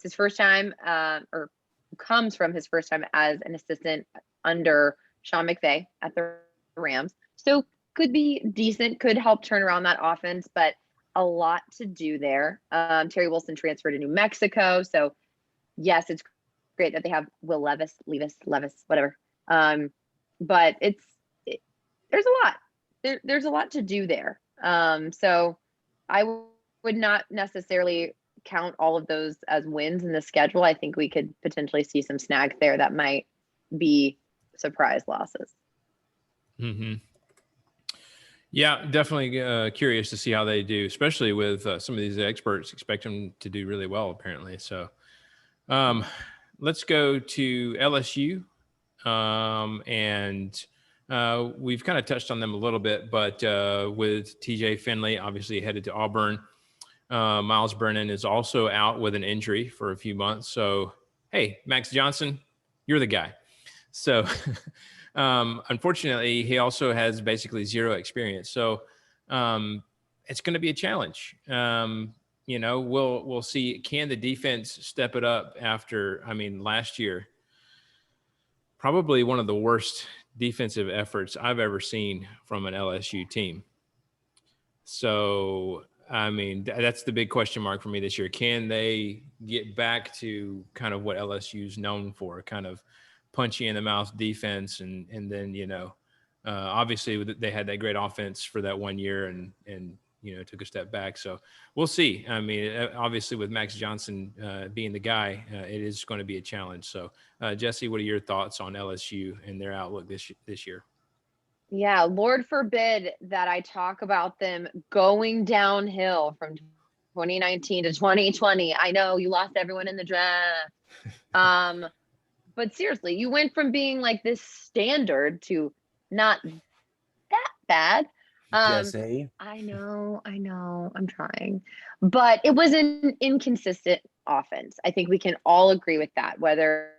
his first time, or comes from his first time as an assistant under Sean McVay at the Rams. So could be decent, could help turn around that offense, but a lot to do there. Terry Wilson transferred to New Mexico. So yes, it's great that they have Will Levis, whatever. But there's a lot. There's a lot to do there. So I would not necessarily count all of those as wins in the schedule. I think we could potentially see some snags there that might be surprise losses. Yeah, definitely curious to see how they do, especially with some of these experts expect them to do really well, apparently. So let's go to LSU. And we've kind of touched on them a little bit, but with TJ Finley, obviously headed to Auburn. Miles Brennan is also out with an injury for a few months. So, hey, Max Johnson, you're the guy. So, unfortunately, he also has basically zero experience. So, it's going to be a challenge. We'll see. Can the defense step it up after? I mean, last year, probably one of the worst defensive efforts I've ever seen from an LSU team. So, I mean, that's the big question mark for me this year. Can they get back to kind of what LSU's known for, kind of punchy in the mouth defense, and then obviously they had that great offense for that 1 year and took a step back. So we'll see. I mean, obviously with Max Johnson being the guy, it is going to be a challenge. So Jesse, what are your thoughts on LSU and their outlook this year? Yeah, Lord forbid that I talk about them going downhill from 2019 to 2020. I know you lost everyone in the draft. But seriously, you went from being like this standard to not that bad. Jesse. I know, I'm trying. But it was an inconsistent offense. I think we can all agree with that, whether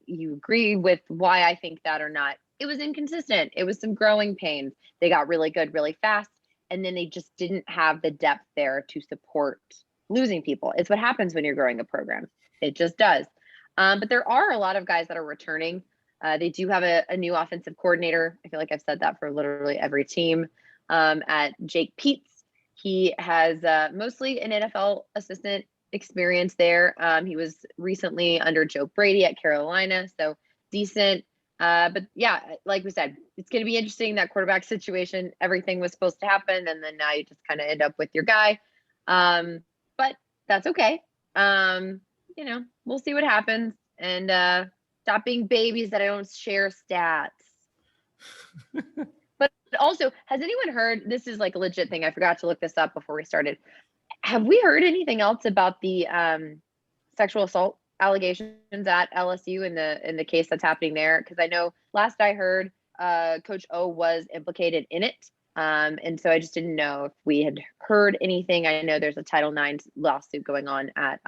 you agree with why I think that or not. It was inconsistent. It was some growing pains. They got really good really fast, and then they just didn't have the depth there to support losing people. It's what happens when you're growing a program. It just does. But there are a lot of guys that are returning. They do have a new offensive coordinator. I feel like I've said that for literally every team. At Jake Peetz, he has mostly an NFL assistant experience there. He was recently under Joe Brady at Carolina, so decent. But yeah, like we said, it's going to be interesting, that quarterback situation. Everything was supposed to happen, and then now you just kind of end up with your guy. But that's okay. We'll see what happens, and stop being babies that I don't share stats. But also, has anyone heard, this is like a legit thing, I forgot to look this up before we started. Have we heard anything else about the sexual assault allegations at LSU in the case that's happening there? Because I know last I heard, Coach O was implicated in it. And so I just didn't know if we had heard anything. I know there's a Title IX lawsuit going on at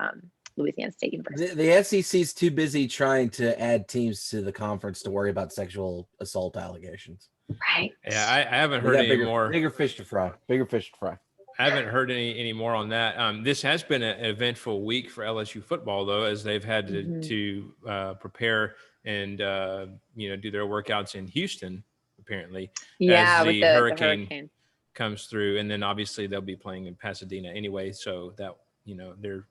Louisiana State University. The SEC is too busy trying to add teams to the conference to worry about sexual assault allegations. Right. Yeah, I haven't heard any more. Bigger fish to fry. I haven't heard any more on that. This has been an eventful week for LSU football, though, as they've had to prepare and do their workouts in Houston, apparently. Yeah, as with the hurricane comes through, and then obviously they'll be playing in Pasadena anyway, so that they're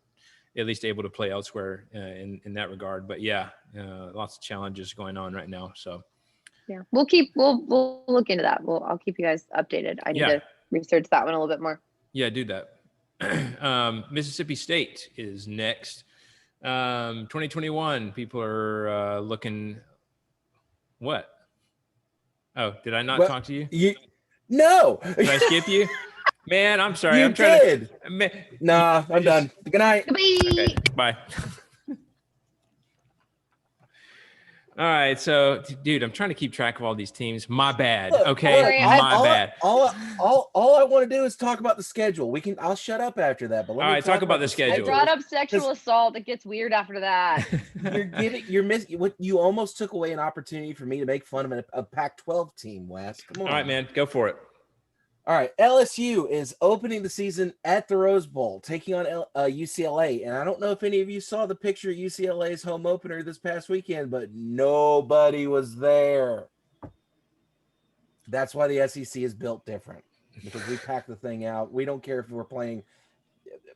at least able to play elsewhere in that regard. But yeah, lots of challenges going on right now. So yeah, we'll look into that. I'll keep you guys updated. I need to research that one a little bit more. Yeah, do that. Mississippi State is next. 2021, people are looking. What? Oh, did I not talk to you? No. Did I skip you? Man, I'm sorry. You I'm trying did. Nah, I'm done. Good night. Okay, bye. All right, so dude, I'm trying to keep track of all these teams. My bad. Okay, my bad. All I want to do is talk about the schedule. I'll shut up after that. But all right, talk about the schedule. I brought up sexual assault. It gets weird after that. You're missing what you almost took away an opportunity for me to make fun of a Pac-12 team, Wes. Come on. All right, man, go for it. All right, LSU is opening the season at the Rose Bowl, taking on UCLA. And I don't know if any of you saw the picture of UCLA's home opener this past weekend, but nobody was there. That's why the SEC is built different, because we pack the thing out. We don't care if we're playing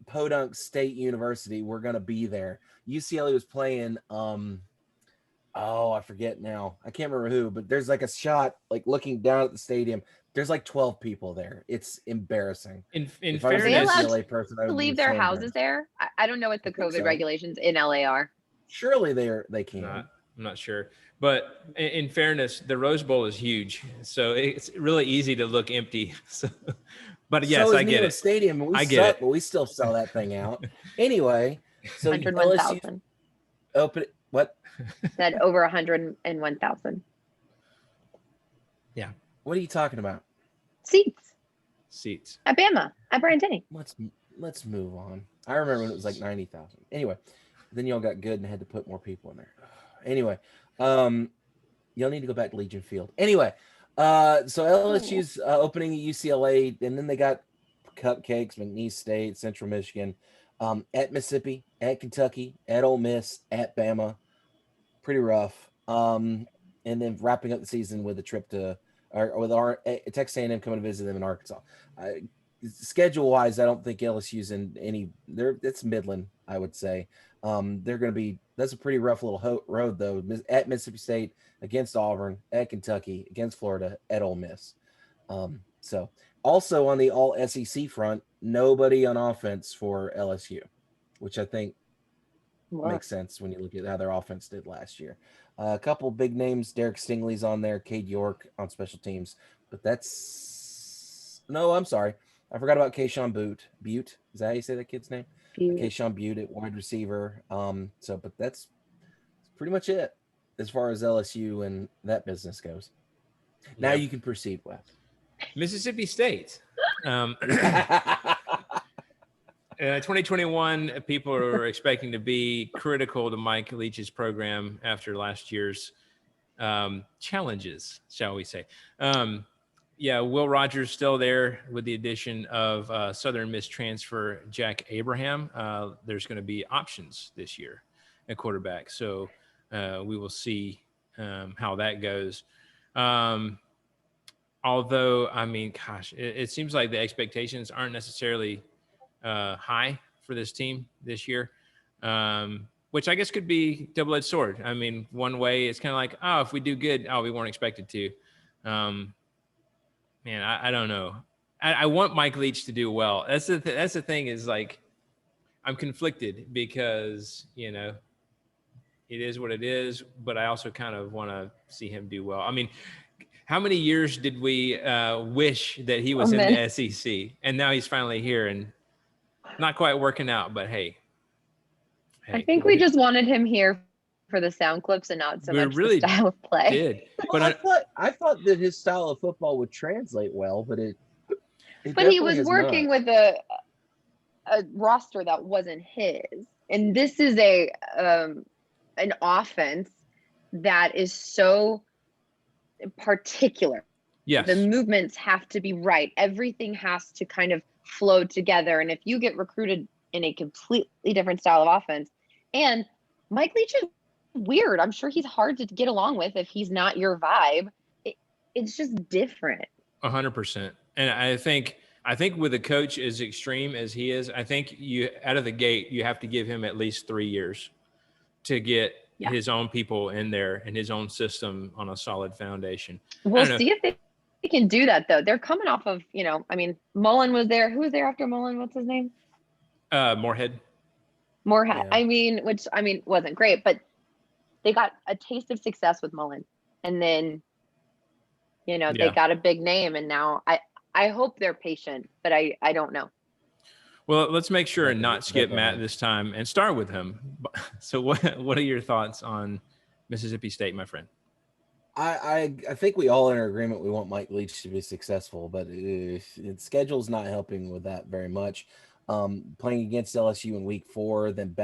Podunk State University. We're going to be there. UCLA was playing, I forget now. I can't remember who, but there's like a shot, like looking down at the stadium. There's like 12 people there. It's embarrassing. In if fairness, I was an UCLA person, I would leave their houses there. I don't know what the COVID regulations in LA are. Surely they can. I'm not sure. But in fairness, the Rose Bowl is huge, so it's really easy to look empty. So, but yes, So is I get Neyland it. Stadium, and we I get suck, it. but we still sell that thing out. Anyway, so 101,000. LSU open what? Said over 101,000 Yeah, What are you talking about? seats. at Bama at Bryant Denny. Let's move on. I remember when it was like 90,000. Anyway, then y'all got good and had to put more people in there. Anyway, y'all need to go back to Legion Field. Anyway, so LSU's opening at UCLA, and then they got cupcakes, McNeese State, Central Michigan, at Mississippi, at Kentucky, at Ole Miss, at Bama. Pretty rough. And then wrapping up the season with a trip to Texas A&M coming to visit them in Arkansas. Schedule wise, I don't think LSU's in any. It's Midland, I would say. They're going to be. That's a pretty rough little road though. At Mississippi State, against Auburn, at Kentucky, against Florida, at Ole Miss. So also on the all SEC front, nobody on offense for LSU, which I think makes sense when you look at how their offense did last year. A couple big names, Derek Stingley's on there, Cade York on special teams, but I'm sorry. I forgot about Kayshawn Butte. Is that how you say that kid's name? Kayshawn Butte at wide receiver. But that's pretty much it as far as LSU and that business goes. Now you can proceed, Wes. Mississippi State. 2021, people are expecting to be critical to Mike Leach's program after last year's challenges, shall we say. Will Rogers still there with the addition of Southern Miss transfer Jack Abraham. There's going to be options this year at quarterback. So we will see how that goes. Although, I mean, gosh, it seems like the expectations aren't necessarily high for this team this year, which I guess could be double-edged sword. I mean, one way it's kind of like, if we do good, we weren't expected to. Man, I don't know. I want Mike Leach to do well. That's the thing is like, I'm conflicted because, it is what it is, but I also kind of want to see him do well. I mean, how many years did we wish that he was in the SEC, and now he's finally here and not quite working out, but hey. I think we just wanted him here for the sound clips and not so much the style of play. Did. But I thought that his style of football would translate well, but but he was working with a roster that wasn't his, and this is an offense that is so particular. Yes. The movements have to be right. Everything has to kind of flow together. And if you get recruited in a completely different style of offense, and Mike Leach is weird. I'm sure he's hard to get along with if he's not your vibe. It's just different. 100%. And I think with a coach as extreme as he is, I think you out of the gate, you have to give him at least 3 years to get his own people in there and his own system on a solid foundation. We'll see if they can do that, though. They're coming off of, Mullen was there. Who was there after Mullen? What's his name? Moorhead. Yeah. Which wasn't great, but they got a taste of success with Mullen. And then, they got a big name, and now I hope they're patient, but I don't know. Well, let's make sure and not skip Matt this time and start with him. So what are your thoughts on Mississippi State, my friend? I think we all are in agreement we want Mike Leach to be successful, but schedule's not helping with that very much. Playing against LSU in week 4, then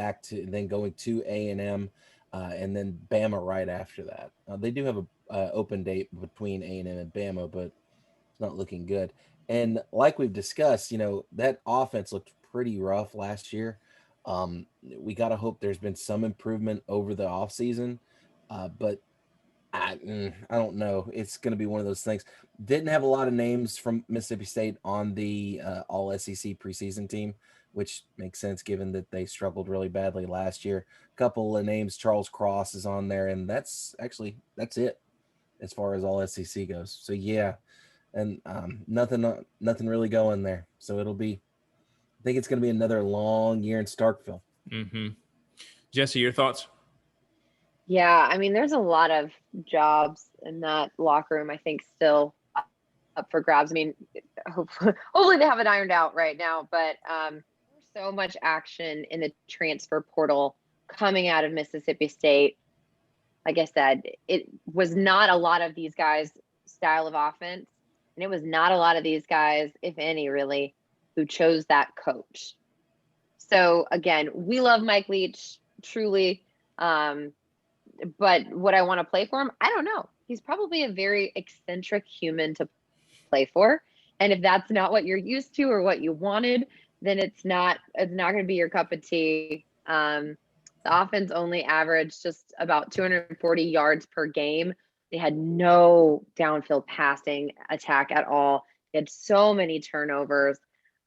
going to A&M, and then Bama right after that. They do have a open date between A&M and Bama, but it's not looking good. And like we've discussed, that offense looked pretty rough last year. We got to hope there's been some improvement over the offseason, but I don't know. It's going to be one of those things. Didn't have a lot of names from Mississippi State on the all-SEC preseason team, which makes sense given that they struggled really badly last year. A couple of names, Charles Cross is on there, and that's it as far as all-SEC goes. So, yeah. And nothing really going there. So I think it's going to be another long year in Starkville. Mm-hmm. Jesse, your thoughts? Yeah, I mean, there's a lot of jobs in that locker room, I think, still up for grabs. I mean, hopefully they have it ironed out right now, but there's so much action in the transfer portal coming out of Mississippi State. Like I said, it was not a lot of these guys' style of offense, and it was not a lot of these guys, if any, really, who chose that coach. So again, we love Mike Leach, truly. But would I want to play for him? I don't know. He's probably a very eccentric human to play for. And if that's not what you're used to or what you wanted, then it's not going to be your cup of tea. The offense only averaged just about 240 yards per game. They had no downfield passing attack at all. They had so many turnovers.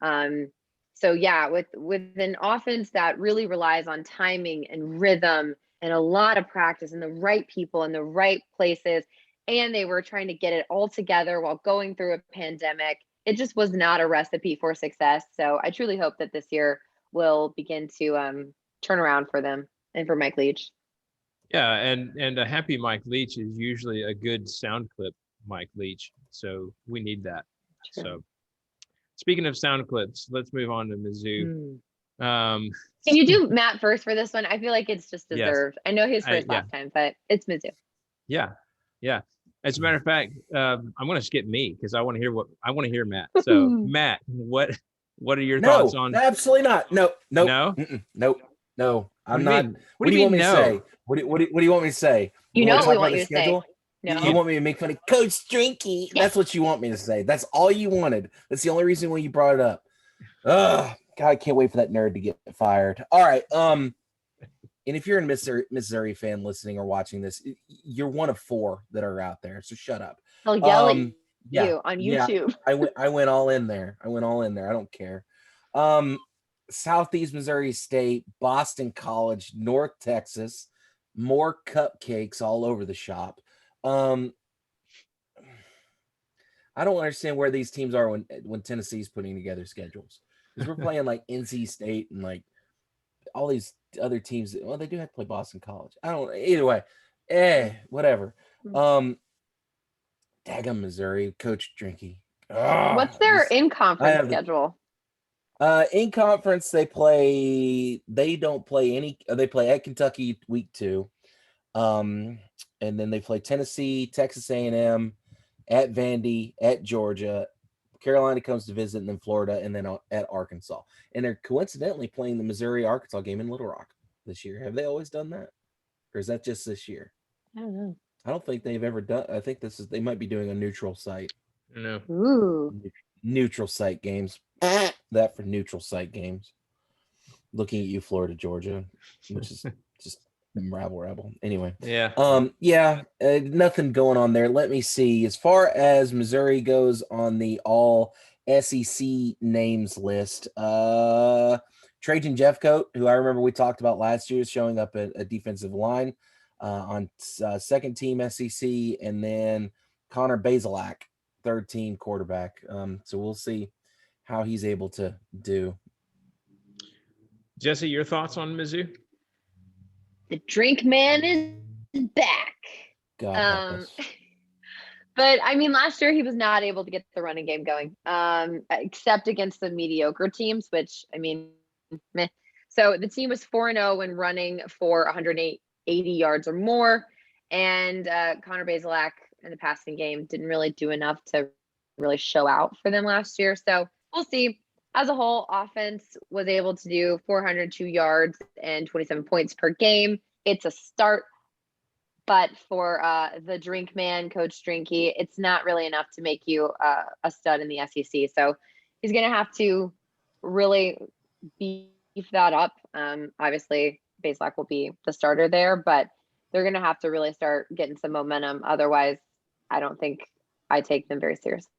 So yeah, with an offense that really relies on timing and rhythm and a lot of practice and the right people in the right places, and they were trying to get it all together while going through a pandemic. It just was not a recipe for success. So I truly hope that this year will begin to turn around for them and for Mike Leach. Yeah, and a happy Mike Leach is usually a good sound clip Mike Leach. So we need that. True. So speaking of sound clips, let's move on to Mizzou. Can you do Matt first for this one? I feel like it's just Yes. deserved. I know his first yeah. last time, but it's Mizzou. Yeah. As a matter of fact, I'm going to skip me because I want to hear Matt. So Matt, what are your thoughts on? Absolutely not. No. I'm not. What do you want me to say? What do you want me to say? You know what we want you to say. No. You want me to make fun of Coach Strinky? Yeah. That's what you want me to say. That's all you wanted. That's the only reason why you brought it up. Ugh, God, I can't wait for that nerd to get fired. All right. And if you're a Missouri fan listening or watching this, you're one of 4 that are out there. So shut up. I'll yell at you on YouTube. Yeah, I went all in there. I don't care. Southeast Missouri State, Boston College, North Texas, more cupcakes all over the shop. I don't understand where these teams are when Tennessee's putting together schedules, because we're playing like NC State and like all these other teams. Well, they do have to play Boston College. I don't. Either way, whatever. Daggum Missouri, Coach Drinky. What's their in-conference schedule? In conference, they don't play any. They play at Kentucky week 2, and then they play Tennessee, Texas A&M, at Vandy, at Georgia. Carolina comes to visit, and then Florida, and then at Arkansas. And they're coincidentally playing the Missouri-Arkansas game in Little Rock this year. Have they always done that, or is that just this year? I don't know. I don't think they've ever done. I think they might be doing a neutral site. No. Ooh. Neutral site games. That for neutral site games. Looking at you, Florida, Georgia, which is just rabble. Anyway. Yeah. Nothing going on there. Let me see. As far as Missouri goes on the all SEC names list, Trajan Jeffcoat, who I remember we talked about last year, is showing up at a defensive line on second team SEC, and then Connor Bazelak, third team quarterback. So we'll see how he's able to do. Jesse, your thoughts on Mizzou? The drink man is back. God but I mean, last year he was not able to get the running game going, except against the mediocre teams, which I mean, meh. So the team was 4-0 when running for 180 yards or more, and Connor Bazelak in the passing game didn't really do enough to really show out for them last year. So we'll see. As a whole, offense was able to do 402 yards and 27 points per game. It's a start, but for the drink man, Coach Drinky, it's not really enough to make you a stud in the SEC. So he's going to have to really beef that up. Obviously, Bazelak will be the starter there, but they're going to have to really start getting some momentum. Otherwise, I don't think I take them very seriously.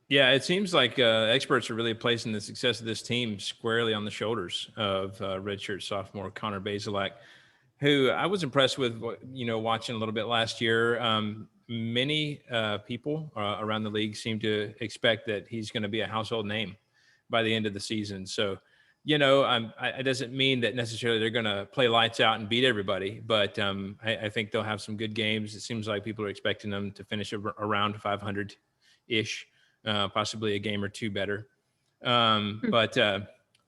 Yeah, it seems like experts are really placing the success of this team squarely on the shoulders of redshirt sophomore Connor Bazelak, who I was impressed with, watching a little bit last year. Many people around the league seem to expect that he's going to be a household name by the end of the season. So it doesn't mean that necessarily they're going to play lights out and beat everybody, but I think they'll have some good games. It seems like people are expecting them to finish around 500-ish, possibly a game or two better. But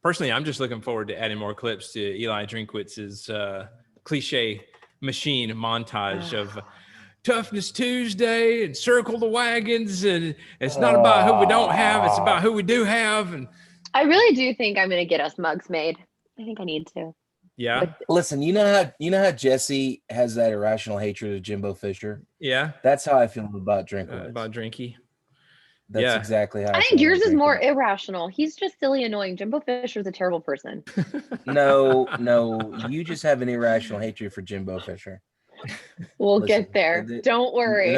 personally, I'm just looking forward to adding more clips to Eli Drinkwitz's cliche machine montage of Toughness Tuesday and circle the wagons, and it's not about who we don't have, it's about who we do have. And I really do think I'm going to get us mugs made. I think I need to. yeah. Listen, you know how Jesse has that irrational hatred of Jimbo Fisher? Yeah. That's how I feel about Drinkwitz. About Drinky. That's exactly how I think yours is more irrational. He's just silly, annoying. Jimbo Fisher's a terrible person. No, you just have an irrational hatred for Jimbo Fisher. We'll get there. Don't worry.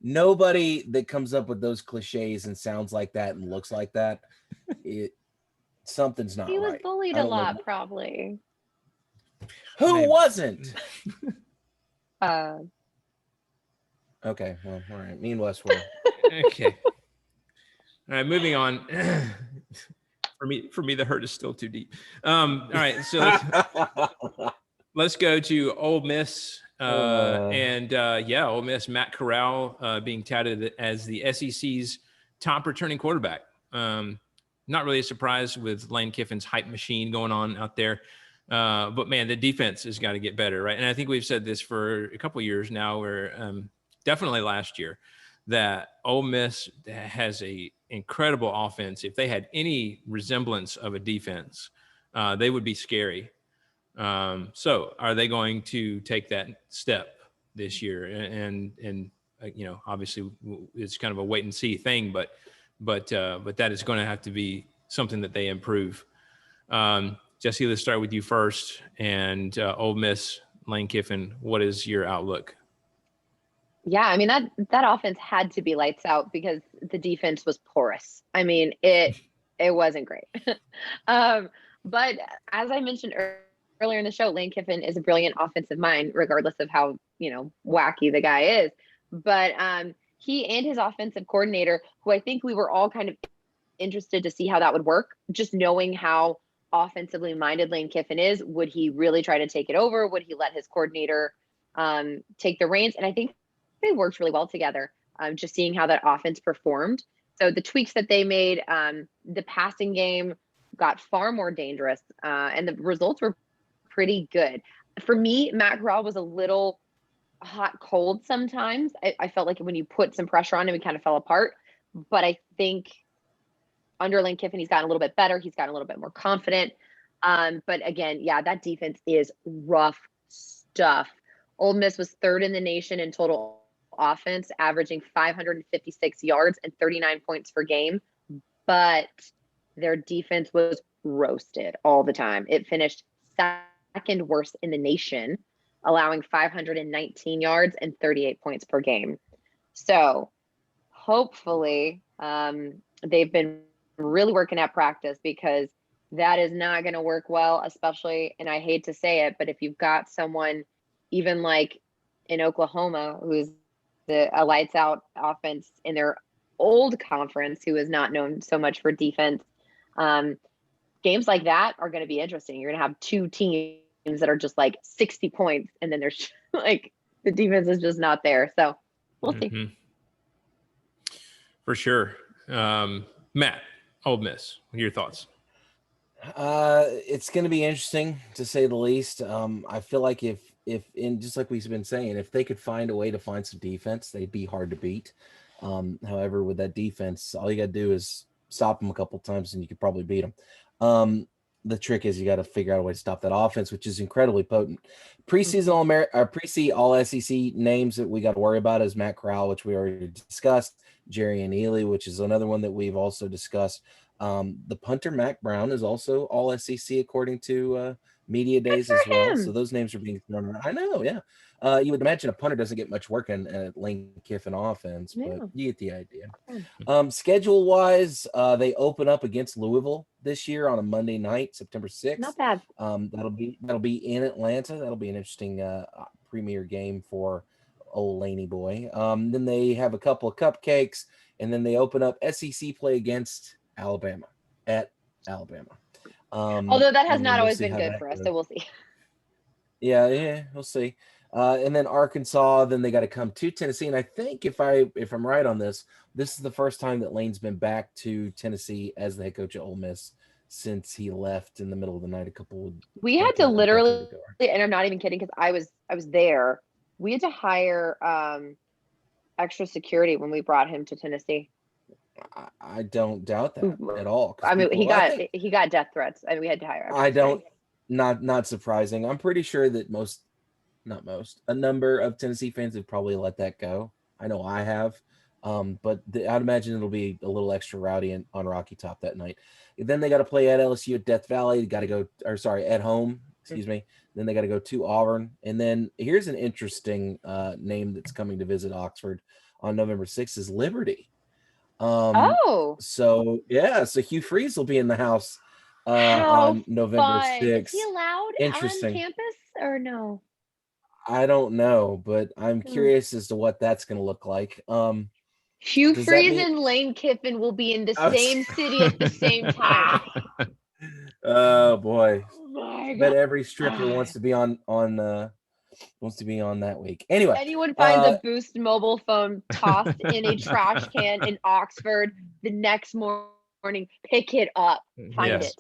Nobody that comes up with those cliches and sounds like that and looks like that, something's not right. He was bullied a lot, probably. Who wasn't? Okay, well, all right. Me and Wes were. Okay. All right, moving on. For me, the hurt is still too deep. All right, so let's go to Ole Miss. Ole Miss, Matt Corral being touted as the SEC's top returning quarterback. Not really a surprise with Lane Kiffin's hype machine going on out there. But man, the defense has got to get better, right? And I think we've said this for a couple of years now, where definitely last year, that Ole Miss has a incredible offense. If they had any resemblance of a defense, they would be scary. So are they going to take that step this year? And obviously it's kind of a wait and see thing, but that is going to have to be something that they improve. Jesse, let's start with you first. And Ole Miss, Lane Kiffin, what is your outlook? Yeah, I mean, that offense had to be lights out because the defense was porous. I mean, it wasn't great. But as I mentioned earlier in the show, Lane Kiffin is a brilliant offensive mind, regardless of how, wacky the guy is. But he and his offensive coordinator, who I think we were all kind of interested to see how that would work, just knowing how offensively minded Lane Kiffin is, would he really try to take it over? Would he let his coordinator take the reins? And I think they worked really well together, just seeing how that offense performed. So the tweaks that they made, the passing game got far more dangerous, and the results were pretty good. For me, Matt Corral was a little hot cold sometimes. I felt like when you put some pressure on him, he kind of fell apart. But I think under Lane Kiffin, he's gotten a little bit better. He's gotten a little bit more confident. But again, yeah, that defense is rough stuff. Ole Miss was third in the nation in total offense, averaging 556 yards and 39 points per game. But their defense was roasted all the time. It finished second worst in the nation, allowing 519 yards and 38 points per game. So hopefully they've been really working at practice, because that is not going to work well, especially, and I hate to say it, but if you've got someone even like in Oklahoma, who's a lights out offense in their old conference, who is not known so much for defense, games like that are going to be interesting. You're going to have two teams that are just like 60 points, and then there's like the defense is just not there. So we'll see. For sure. Matt, Ole Miss, what are your thoughts? It's going to be interesting, to say the least. I feel like if just like we've been saying, if they could find a way to find some defense, they'd be hard to beat. However, with that defense, all you got to do is stop them a couple times and you could probably beat them. The trick is you got to figure out a way to stop that offense, which is incredibly potent. Preseason all SEC names that we got to worry about is Matt Corral, which we already discussed, Jerry and Ely, which is another one that we've also discussed. The punter, Mac Brown, is also all SEC according to media days as well. So those names are being thrown around. I know, yeah. You would imagine a punter doesn't get much work in Lane Kiffin offense, but you get the idea. Schedule-wise, they open up against Louisville this year on a Monday night, September 6th. Not bad. That'll be in Atlanta. That'll be an interesting premier game for old Laney boy. Then they have a couple of cupcakes, and then they open up SEC play against Alabama at Alabama. Although that has and then not we'll always see been how good that for us, goes. so we'll see. Yeah, we'll see. And then Arkansas, then they got to come to Tennessee. And I think if I'm right on this, this is the first time that Lane's been back to Tennessee as the head coach at Ole Miss since he left in the middle of the night We had like to a decade literally, ago. and I'm not even kidding because I was there. We had to hire extra security when we brought him to Tennessee. I don't doubt that at all. I mean, People, he got death threats. I mean, we had to hire extra I don't, security. not surprising. I'm pretty sure that a number of Tennessee fans have probably let that go. I know I have. But I'd imagine it'll be a little extra rowdy on Rocky Top that night. Then they got to play at LSU at Death Valley. They got to go, at home. Excuse me. Then they got to go to Auburn. And then here's an interesting name that's coming to visit Oxford on November 6th is Liberty. So Hugh Freeze will be in the house on November 6th. Is he allowed on campus or no? I don't know, but I'm curious as to what that's going to look like. Hugh Freeze and Lane Kiffin will be in the same city at the same time. Oh boy! Oh my Bet God. every stripper wants to be on that week. Anyway, anyone finds a Boost mobile phone tossed in a trash can in Oxford the next morning, pick it up, find it.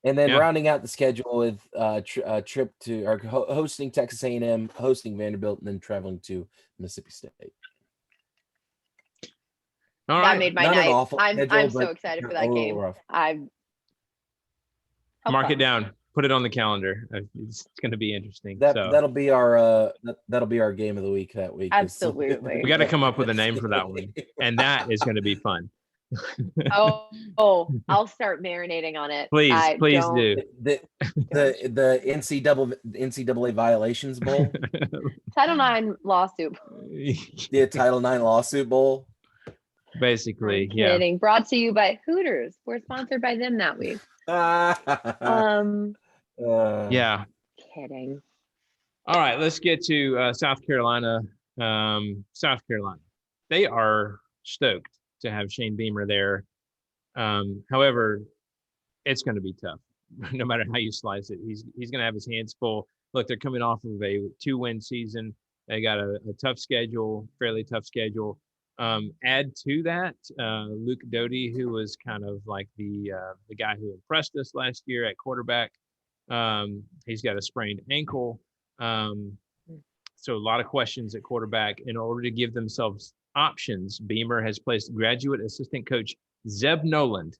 And then rounding out the schedule with trip to or hosting Texas A&M, hosting Vanderbilt, and then traveling to Mississippi State. All that right. made my Not night. an awful I'm schedule, so excited for that game. Rough. Mark it down. Put it on the calendar. It's going to be interesting. That'll be our game of the week that week. Absolutely. We got to come up with a name for that one, and that is going to be fun. I'll start marinating on it. Please do. The NCAA violations bowl. Title IX lawsuit. Yeah, Title IX lawsuit bowl. Basically, I'm kidding. Brought to you by Hooters. We're sponsored by them that week. Yeah. Kidding. All right, let's get to South Carolina. South Carolina, they are stoked to have Shane Beamer there. However, it's going to be tough, no matter how you slice it. He's going to have his hands full. Look, they're coming off of a 2-win season. They got a tough schedule, fairly tough schedule. Add to that, Luke Doty, who was kind of like the guy who impressed us last year at quarterback. He's got a sprained ankle. So a lot of questions at quarterback. In order to give themselves options, Beamer has placed graduate assistant coach Zeb Noland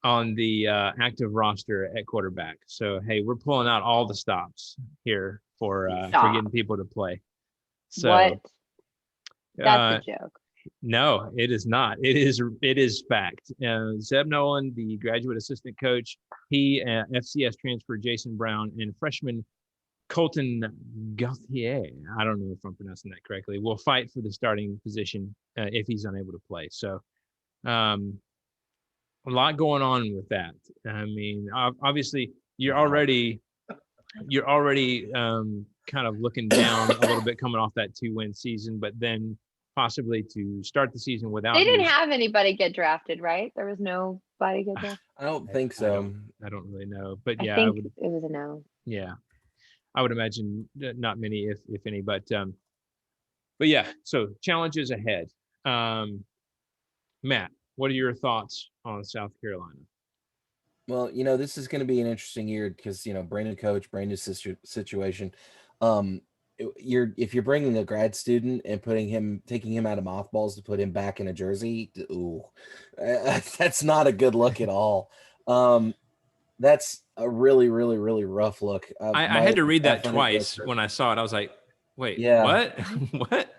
on the active roster at quarterback. So, hey, we're pulling out all the stops here for getting people to play. So, what? That's a joke. No, it is not. It is fact. Zeb Noland, the graduate assistant coach, he, FCS transfer Jason Brown, and freshman Colton Gauthier, I don't know if I'm pronouncing that correctly, will fight for the starting position if he's unable to play. So a lot going on with that. I mean, obviously, you're already kind of looking down a little bit coming off that 2-win season, but then possibly to start the season without. They didn't have anybody get drafted, right? There was nobody get drafted. I don't think so. I don't really know, but yeah, I think it was a no. Yeah, I would imagine not many, if any, but yeah. So challenges ahead. Matt, what are your thoughts on South Carolina? Well, this is going to be an interesting year because brand new coach, brand new situation. If you're bringing a grad student and taking him out of mothballs to put him back in a jersey, that's not a good look at all. That's a really, really, really rough look. I had to read that twice when I saw it. I was like, wait, what? What?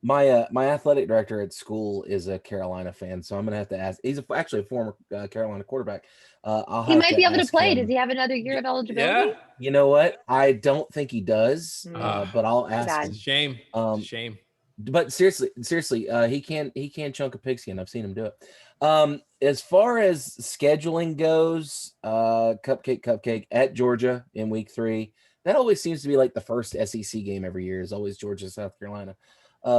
My athletic director at school is a Carolina fan, so I'm gonna have to ask. He's actually a former Carolina quarterback. He might be able to play. Does he have another year of eligibility? Yeah. You know what? I don't think he does, but I'll ask him. Shame. Shame. But seriously, he can chunk a pigskin. I've seen him do it. As far as scheduling goes, cupcake at Georgia in week 3. That always seems to be like the first SEC game every year. Is always Georgia, South Carolina.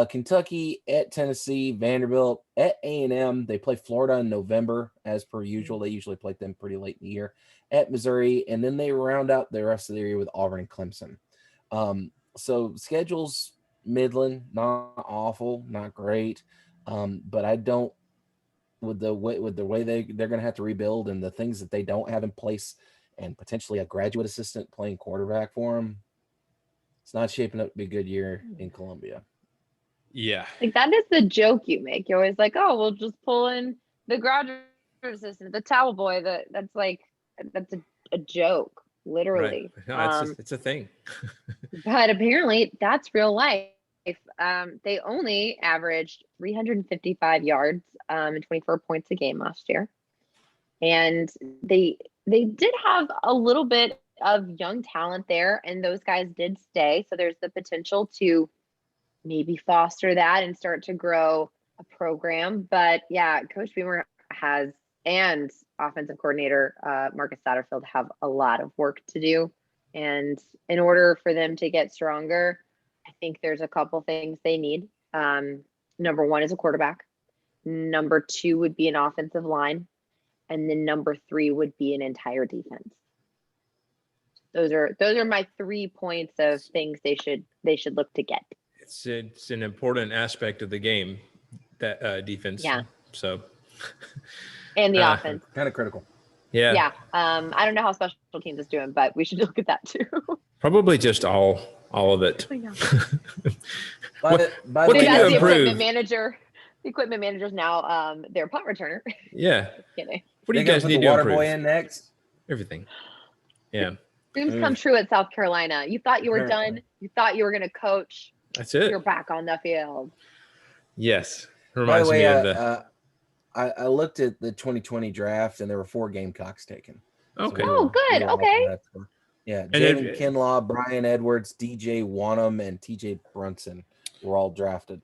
Kentucky at Tennessee, Vanderbilt at A&M. They play Florida in November, as per usual. They usually play them pretty late in the year. At Missouri, and then they round out the rest of the year with Auburn and Clemson. So schedule's Midland, not awful, not great, but I don't with the way they're going to have to rebuild and the things that they don't have in place, and potentially a graduate assistant playing quarterback for them. It's not shaping up to be a good year in Columbia. Yeah. Like, that is the joke you make. You're always like, oh, we'll just pull in the graduate assistant, the towel boy. That's a joke, literally. Right. No, it's a thing. But apparently that's real life. They only averaged 355 yards and 24 points a game last year. And they did have a little bit of young talent there, and those guys did stay. So there's the potential to maybe foster that and start to grow a program. But yeah, Coach Beamer and offensive coordinator Marcus Satterfield have a lot of work to do. And in order for them to get stronger, I think there's a couple things they need. Number one is a quarterback. Number two would be an offensive line. And then number three would be an entire defense. Those are my 3 points of things they should look to get. It's an important aspect of the game, that defense. Yeah. So. And the offense. Kind of critical. Yeah. Yeah. I don't know how special teams is doing, but we should look at that too. Probably just all of it. Oh, yeah. What They've can asked you the improve? equipment manager's now their punt returner. Yeah. Just kidding. What do you guys need to water improve? boy in next? Everything. Yeah. Dreams come true at South Carolina. You thought you were done. You thought you were going to coach. That's it. You're back on the field. Yes. By the Reminds way, me of the. I looked at the 2020 draft, and there were 4 Gamecocks taken. Okay. Oh, good. Okay. Yeah, And Jaden Kinlaw, Brian Edwards, DJ Wanham, and TJ Brunson were all drafted.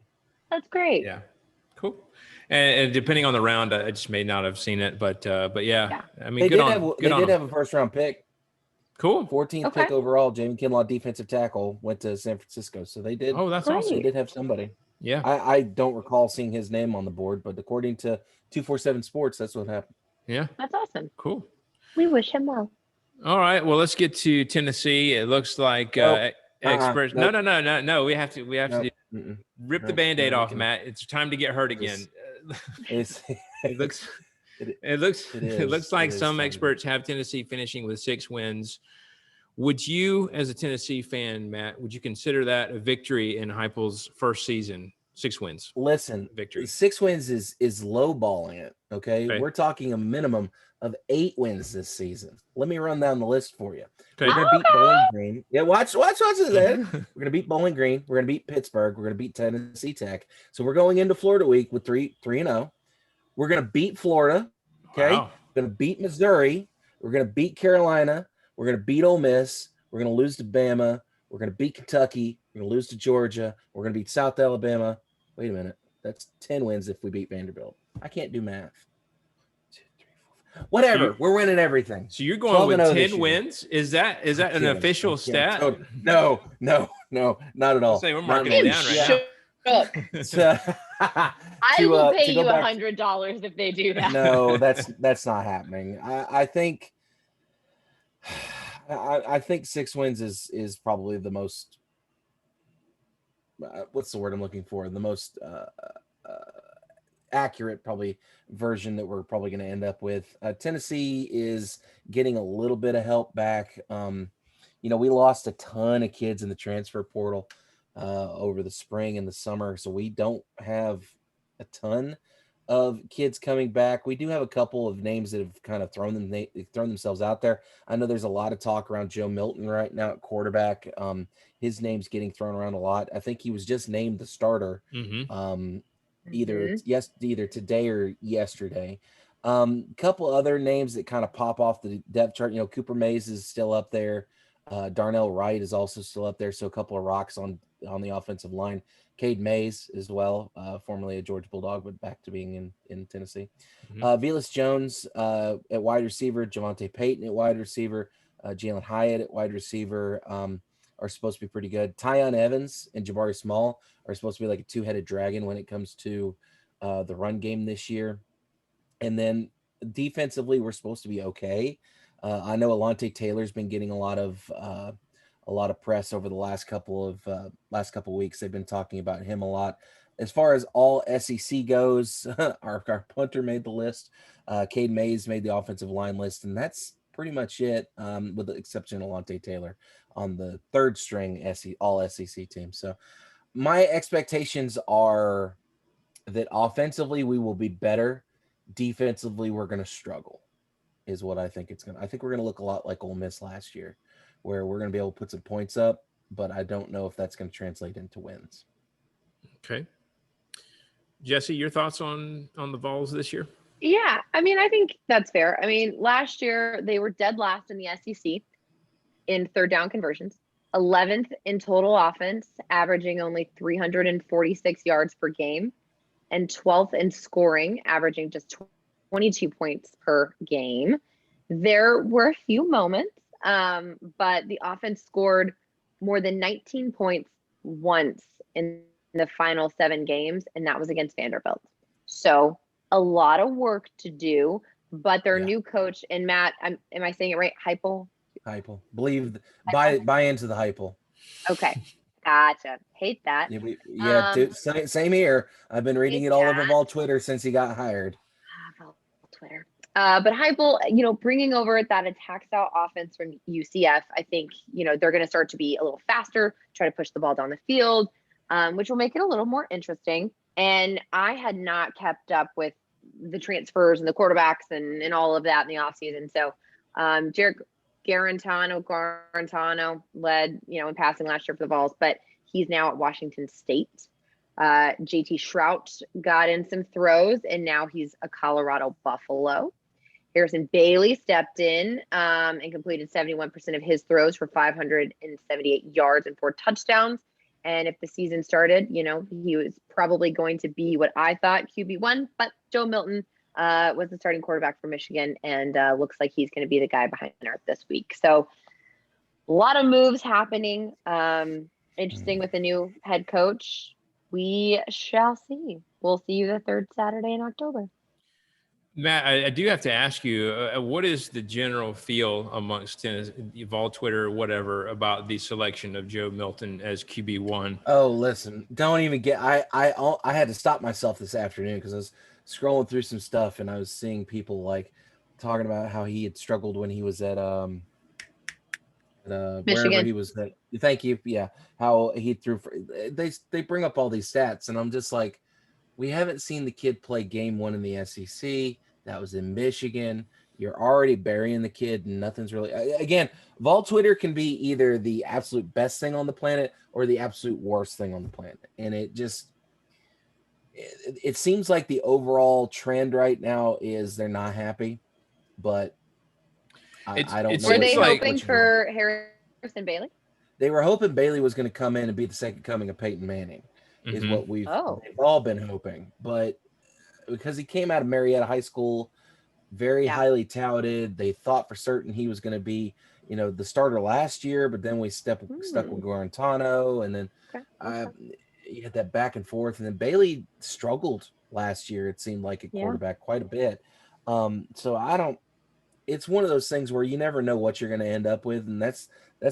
That's great. Yeah. Cool. And depending on the round, I just may not have seen it, but yeah. I mean, They good did on. have Good they on did them. have a first round pick. Cool. 14th Okay. pick overall. Jamie Kinlaw, defensive tackle, went to San Francisco. So they did. Oh, that's Great. awesome. They did have somebody. Yeah. I don't recall seeing his name on the board, but according to 247 Sports, that's what happened. Yeah. That's awesome. Cool. We wish him well. All right. Well, let's get to Tennessee. It looks like experts. Nope. No. We have to rip the Band-Aid off, can- Matt. It's time to get hurt again. It's, It looks It is. like It is some time. experts have Tennessee finishing with 6 wins. Would you, as a Tennessee fan, Matt, would you consider that a victory in Heupel's first season? 6 wins. Listen, Victory. 6 wins is lowballing it. Okay? We're talking a minimum of 8 wins this season. Let me run down the list for you. Okay. We're gonna beat Bowling Green. Yeah, watch this. Ed. We're gonna beat Bowling Green. We're gonna beat Pittsburgh. We're gonna beat Tennessee Tech. So we're going into Florida week with 3-0. We're gonna beat Florida. Okay. Wow. We're gonna beat Missouri. We're gonna beat Carolina. We're gonna beat Ole Miss. We're gonna lose to Bama. We're gonna beat Kentucky. We're gonna lose to Georgia. We're gonna beat South Alabama. Wait a minute. That's 10 wins if we beat Vanderbilt. I can't do math. 2, 3, 4. Whatever. We're winning everything. So you're going with 12-0 this 10 year. wins? Is that an Kidding. official I'm kidding. stat? No, not at all. Say we're Not marking at it all. down Shut up. I will pay you $100 if they do that. No, that's not happening. I think 6 wins is probably the most what's the word I'm looking for? The most accurate probably version that we're probably going to end up with. Tennessee is getting a little bit of help back. We lost a ton of kids in the transfer portal over the spring and the summer, so we don't have a ton of kids coming back. We do have a couple of names that have kind of thrown themselves out there. I know there's a lot of talk around Joe Milton right now at quarterback. His name's getting thrown around a lot. I think he was just named the starter either today or yesterday. Couple other names that kind of pop off the depth chart. Cooper Mays is still up there. Darnell Wright is also still up there. So a couple of rocks on the offensive line. Cade Mays as well, formerly a Georgia Bulldog, but back to being in Tennessee. Velas Jones at wide receiver, Javante Payton at wide receiver, Jalen Hyatt at wide receiver. are supposed to be pretty good. Tyon Evans and Jabari Small are supposed to be like a two-headed dragon when it comes to the run game this year. And then defensively, we're supposed to be okay. I know Alontae Taylor's been getting a lot of press over the last couple of weeks. They've been talking about him a lot. As far as all SEC goes, our punter made the list. Cade Mays made the offensive line list, and that's pretty much it, with the exception of Alontae Taylor on the third string all SEC team. So my expectations are that offensively we will be better. Defensively, we're going to struggle, is what I think it's going to. I think we're going to look a lot like Ole Miss last year, where we're going to be able to put some points up, but I don't know if that's going to translate into wins. Okay. Jesse, your thoughts on the Vols this year? Yeah, I mean, I think that's fair. I mean, last year they were dead last in the SEC in third down conversions, 11th in total offense, averaging only 346 yards per game, and 12th in scoring, averaging just 22 points per game. There were a few moments, but the offense scored more than 19 points once in the final 7 games, and that was against Vanderbilt. So a lot of work to do, but their new coach, and Matt, am I saying it right? Heupel? Buy into the Heupel. Okay. Gotcha. Hate that. Dude, same here. I've been reading it all over Vol Twitter since he got hired. Vol Twitter. But Heupel, bringing over that attack style offense from UCF, I think, they're going to start to be a little faster, try to push the ball down the field, which will make it a little more interesting. And I had not kept up with the transfers and the quarterbacks and all of that in the offseason. So Jarek Garantano led, in passing last year for the Vols, but he's now at Washington State. JT Shrout got in some throws, and now he's a Colorado Buffalo. Harrison Bailey stepped in and completed 71% of his throws for 578 yards and 4 touchdowns. And if the season started, he was probably going to be what I thought, QB1, but Joe Milton was the starting quarterback for Michigan, and looks like he's going to be the guy behind Earth this week. So a lot of moves happening. Interesting with the new head coach. We shall see. We'll see you the third Saturday in October. Matt, I do have to ask you, what is the general feel amongst Vol Twitter, whatever, about the selection of Joe Milton as QB1? Oh, listen, don't even get. I had to stop myself this afternoon because I was scrolling through some stuff and I was seeing people like talking about how he had struggled when he was at Michigan. Wherever he was at. Thank you. Yeah, how he threw. They bring up all these stats and I'm just like, we haven't seen the kid play game 1 in the SEC. That was in Michigan. You're already burying the kid and nothing's really. Again, Vol Twitter can be either the absolute best thing on the planet or the absolute worst thing on the planet. And it seems like the overall trend right now is they're not happy, but I don't know. Were they hoping for Harrison Bailey? They were hoping Bailey was going to come in and be the second coming of Peyton Manning, is what we've all been hoping. But because he came out of Marietta High School, very highly touted, they thought for certain he was going to be, the starter last year, but then we stuck with Guarantano, and then you had that back and forth, and then Bailey struggled last year, it seemed like, at quarterback quite a bit. So it's one of those things where you never know what you're going to end up with, and that's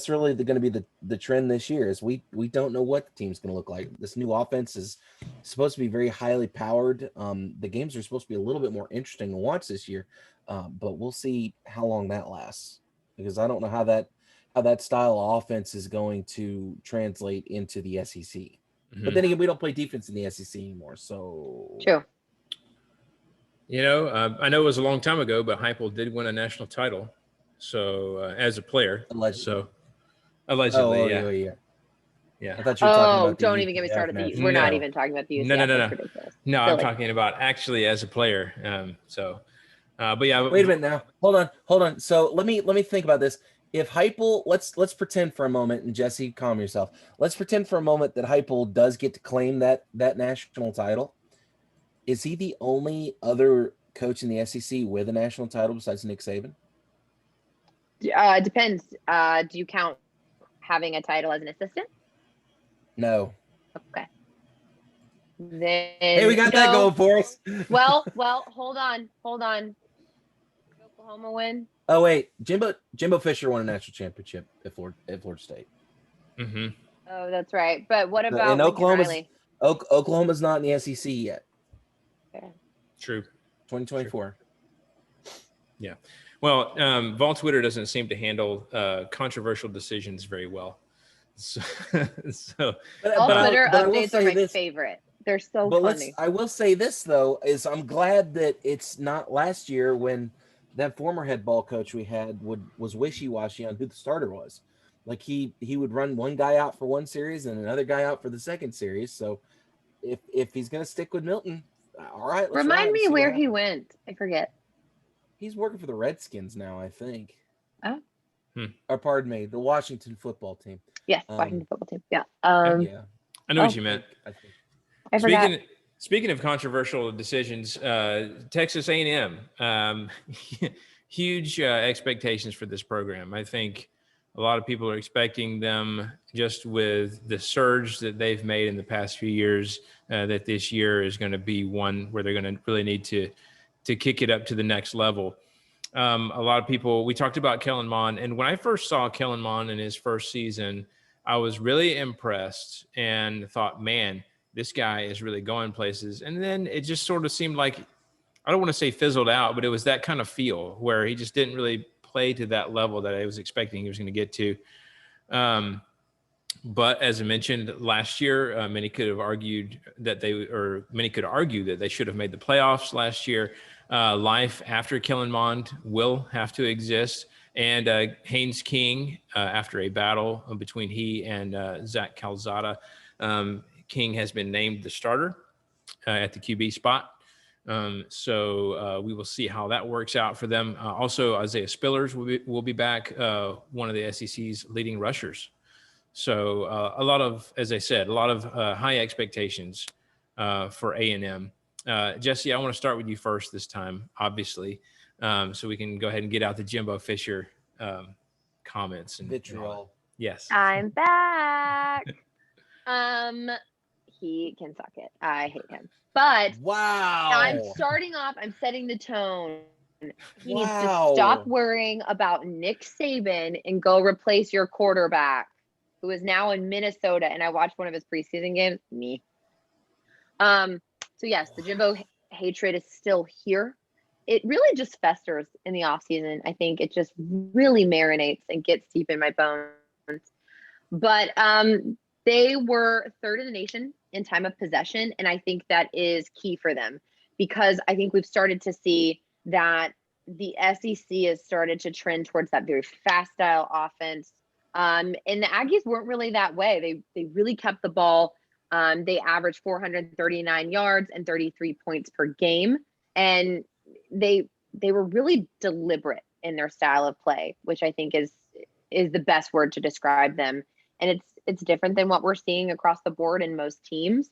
really going to be the trend this year. Is we don't know what the team's going to look like. This new offense is supposed to be very highly powered. The games are supposed to be a little bit more interesting to watch this year, but we'll see how long that lasts, because I don't know how that style of offense is going to translate into the SEC. But then again, we don't play defense in the SEC anymore, so true. I know it was a long time ago, but Heupel did win a national title. So as a player, allegedly. Yeah. I thought you were talking about don't even get me started. We're not even talking about the UCF. No, I'm talking about actually as a player. But yeah. Wait a minute now. Hold on. So let me think about this. If Heupel, let's pretend for a moment, and Jesse, calm yourself. Let's pretend for a moment that Heupel does get to claim that national title. Is he the only other coach in the SEC with a national title besides Nick Saban? Depends. Do you count having a title as an assistant? No. Okay. Then Hey, we got that going for us. well, hold on. Did Oklahoma win? Oh wait, Jimbo Fisher won a national championship at Florida State. Mm-hmm. Oh, that's right. But what And about Lincoln Riley? Oklahoma's not in the SEC yet. Okay. True. 2024. Yeah. Well, Vol Twitter doesn't seem to handle controversial decisions very well. So All Twitter I will updates say are my this. favorite. They're so But funny. I will say this though, is I'm glad that it's not last year when that former head ball coach we had was wishy-washy on who the starter was. Like he would run one guy out for one series and another guy out for the second series. So if he's gonna stick with Milton, all right. Let's Remind me where he went. I forget. He's working for the Redskins now, I think. Oh. Or pardon me, the Washington football team. Yes, Washington football team. Yeah. Yeah. I know what you meant. I forgot. Speaking of controversial decisions, Texas A&M, huge expectations for this program. I think a lot of people are expecting them, just with the surge that they've made in the past few years, that this year is going to be one where they're going to really need to kick it up to the next level. A lot of people, we talked about Kellen Mond, and when I first saw Kellen Mond in his first season, I was really impressed and thought, man, this guy is really going places. And then it just sort of seemed like, I don't want to say fizzled out, but it was that kind of feel where he just didn't really play to that level that I was expecting he was going to get to. But as I mentioned last year, many could argue that they should have made the playoffs last year. Life after Kellen Mond will have to exist. And Haynes King, after a battle between he and Zach Calzada, King has been named the starter at the QB spot. So we will see how that works out for them. Also, Isaiah Spillers will be back, one of the SEC's leading rushers. So a lot of, as I said, a lot of high expectations for A&M. Jesse, I want to start with you first this time, obviously, so we can go ahead and get out the Jimbo Fisher comments and vitriol. Yes, I'm back. He can suck it. I hate him. But wow, I'm starting off. I'm setting the tone. He needs to stop worrying about Nick Saban and go replace your quarterback, who is now in Minnesota. And I watched one of his preseason games. So yes, the Jimbo hatred is still here. It really just festers in the offseason. I think it just really marinates and gets deep in my bones. But they were third in the nation in time of possession. And I think that is key for them, because I think we've started to see that the SEC has started to trend towards that very fast style offense. And the Aggies weren't really that way. They really kept the ball. They averaged 439 yards and 33 points per game. And they were really deliberate in their style of play, which I think is the best word to describe them. And it's different than what we're seeing across the board in most teams.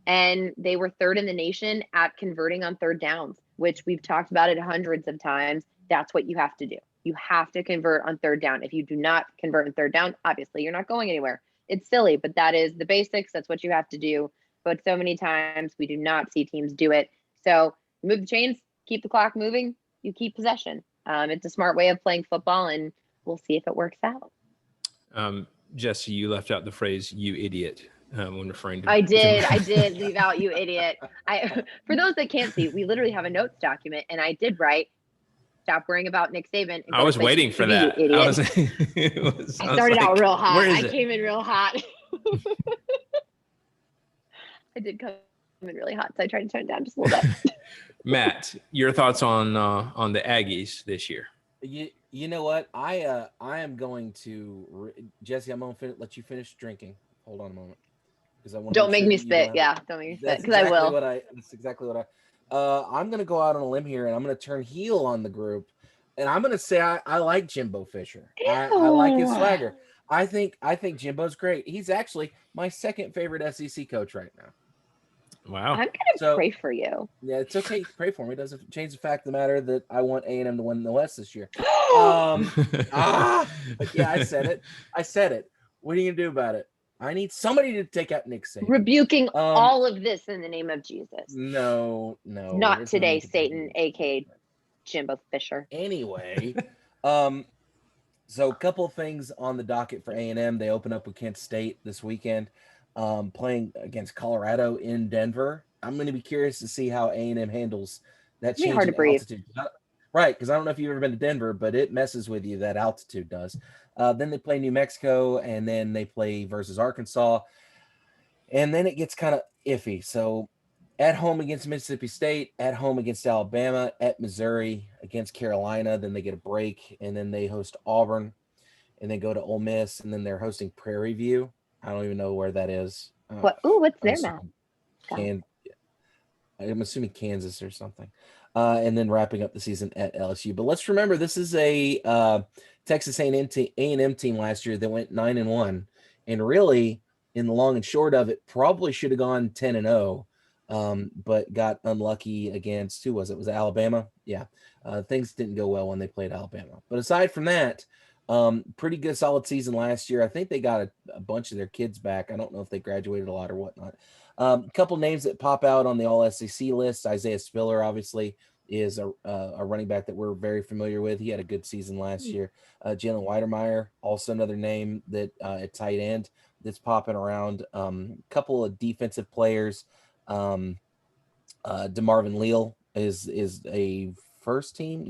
And they were third in the nation at converting on third downs, which we've talked about it hundreds of times. That's what you have to do. You have to convert on third down. If you do not convert on third down, obviously you're not going anywhere. It's silly, but that is the basics. That's what you have to do. But so many times we do not see teams do it. So move the chains, keep the clock moving, you keep possession. It's a smart way of playing football, and we'll see if it works out. Jesse, you left out the phrase "you idiot" when referring to. I did leave out "you idiot." For those that can't see, we literally have a notes document, and I did write, "Stop worrying about Nick Saban." I was waiting for that. I started out real hot. I came in real hot. I did come in really hot, so I tried to tone it down just a little bit. Matt, your thoughts on the Aggies this year? You know what? I am going to Jesse. I'm gonna let you finish drinking. Hold on a moment, because I want. Don't make me spit. Yeah, don't make me spit, because I will. That's exactly what I'm gonna go out on a limb here, and I'm gonna turn heel on the group, and I'm gonna say I like Jimbo Fisher. I like his swagger. I think Jimbo's great. He's actually my second favorite SEC coach right now. Wow. I'm gonna pray for you. Yeah, it's okay. Pray for me. It doesn't change the fact of the matter that I want A&M to win the West this year. But yeah, I said it. What are you gonna do about it? I need somebody to take out Nick Saban. Rebuking all of this in the name of Jesus. No. Not today, Satan, aka Jimbo Fisher. Anyway, so a couple of things on the docket for A&M. They open up with Kent State this weekend, playing against Colorado in Denver. I'm going to be curious to see how A&M handles that change hard in to breathe. altitude. Right, because I don't know if you've ever been to Denver, but it messes with you, that altitude does. Then they play New Mexico, and then they play versus Arkansas. And then it gets kind of iffy. So at home against Mississippi State, at home against Alabama, at Missouri, against Carolina. Then they get a break, and then they host Auburn, and then go to Ole Miss, and then they're hosting Prairie View. I don't even know where that is. What's their map? I'm assuming Kansas or something. And then wrapping up the season at LSU. But let's remember, this is a Texas A&M team last year that went 9-1, and really, in the long and short of it, probably should have gone 10-0, but got unlucky against, who was it? Was it Alabama? Yeah. Things didn't go well when they played Alabama. But aside from that, pretty good solid season last year. I think they got a bunch of their kids back. I don't know if they graduated a lot or whatnot. A couple names that pop out on the All-SEC list. Isaiah Spiller, obviously, is a running back that we're very familiar with. He had a good season last year. Jalen Weidermeyer, also another name that at tight end that's popping around. Couple of defensive players. DeMarvin Leal is a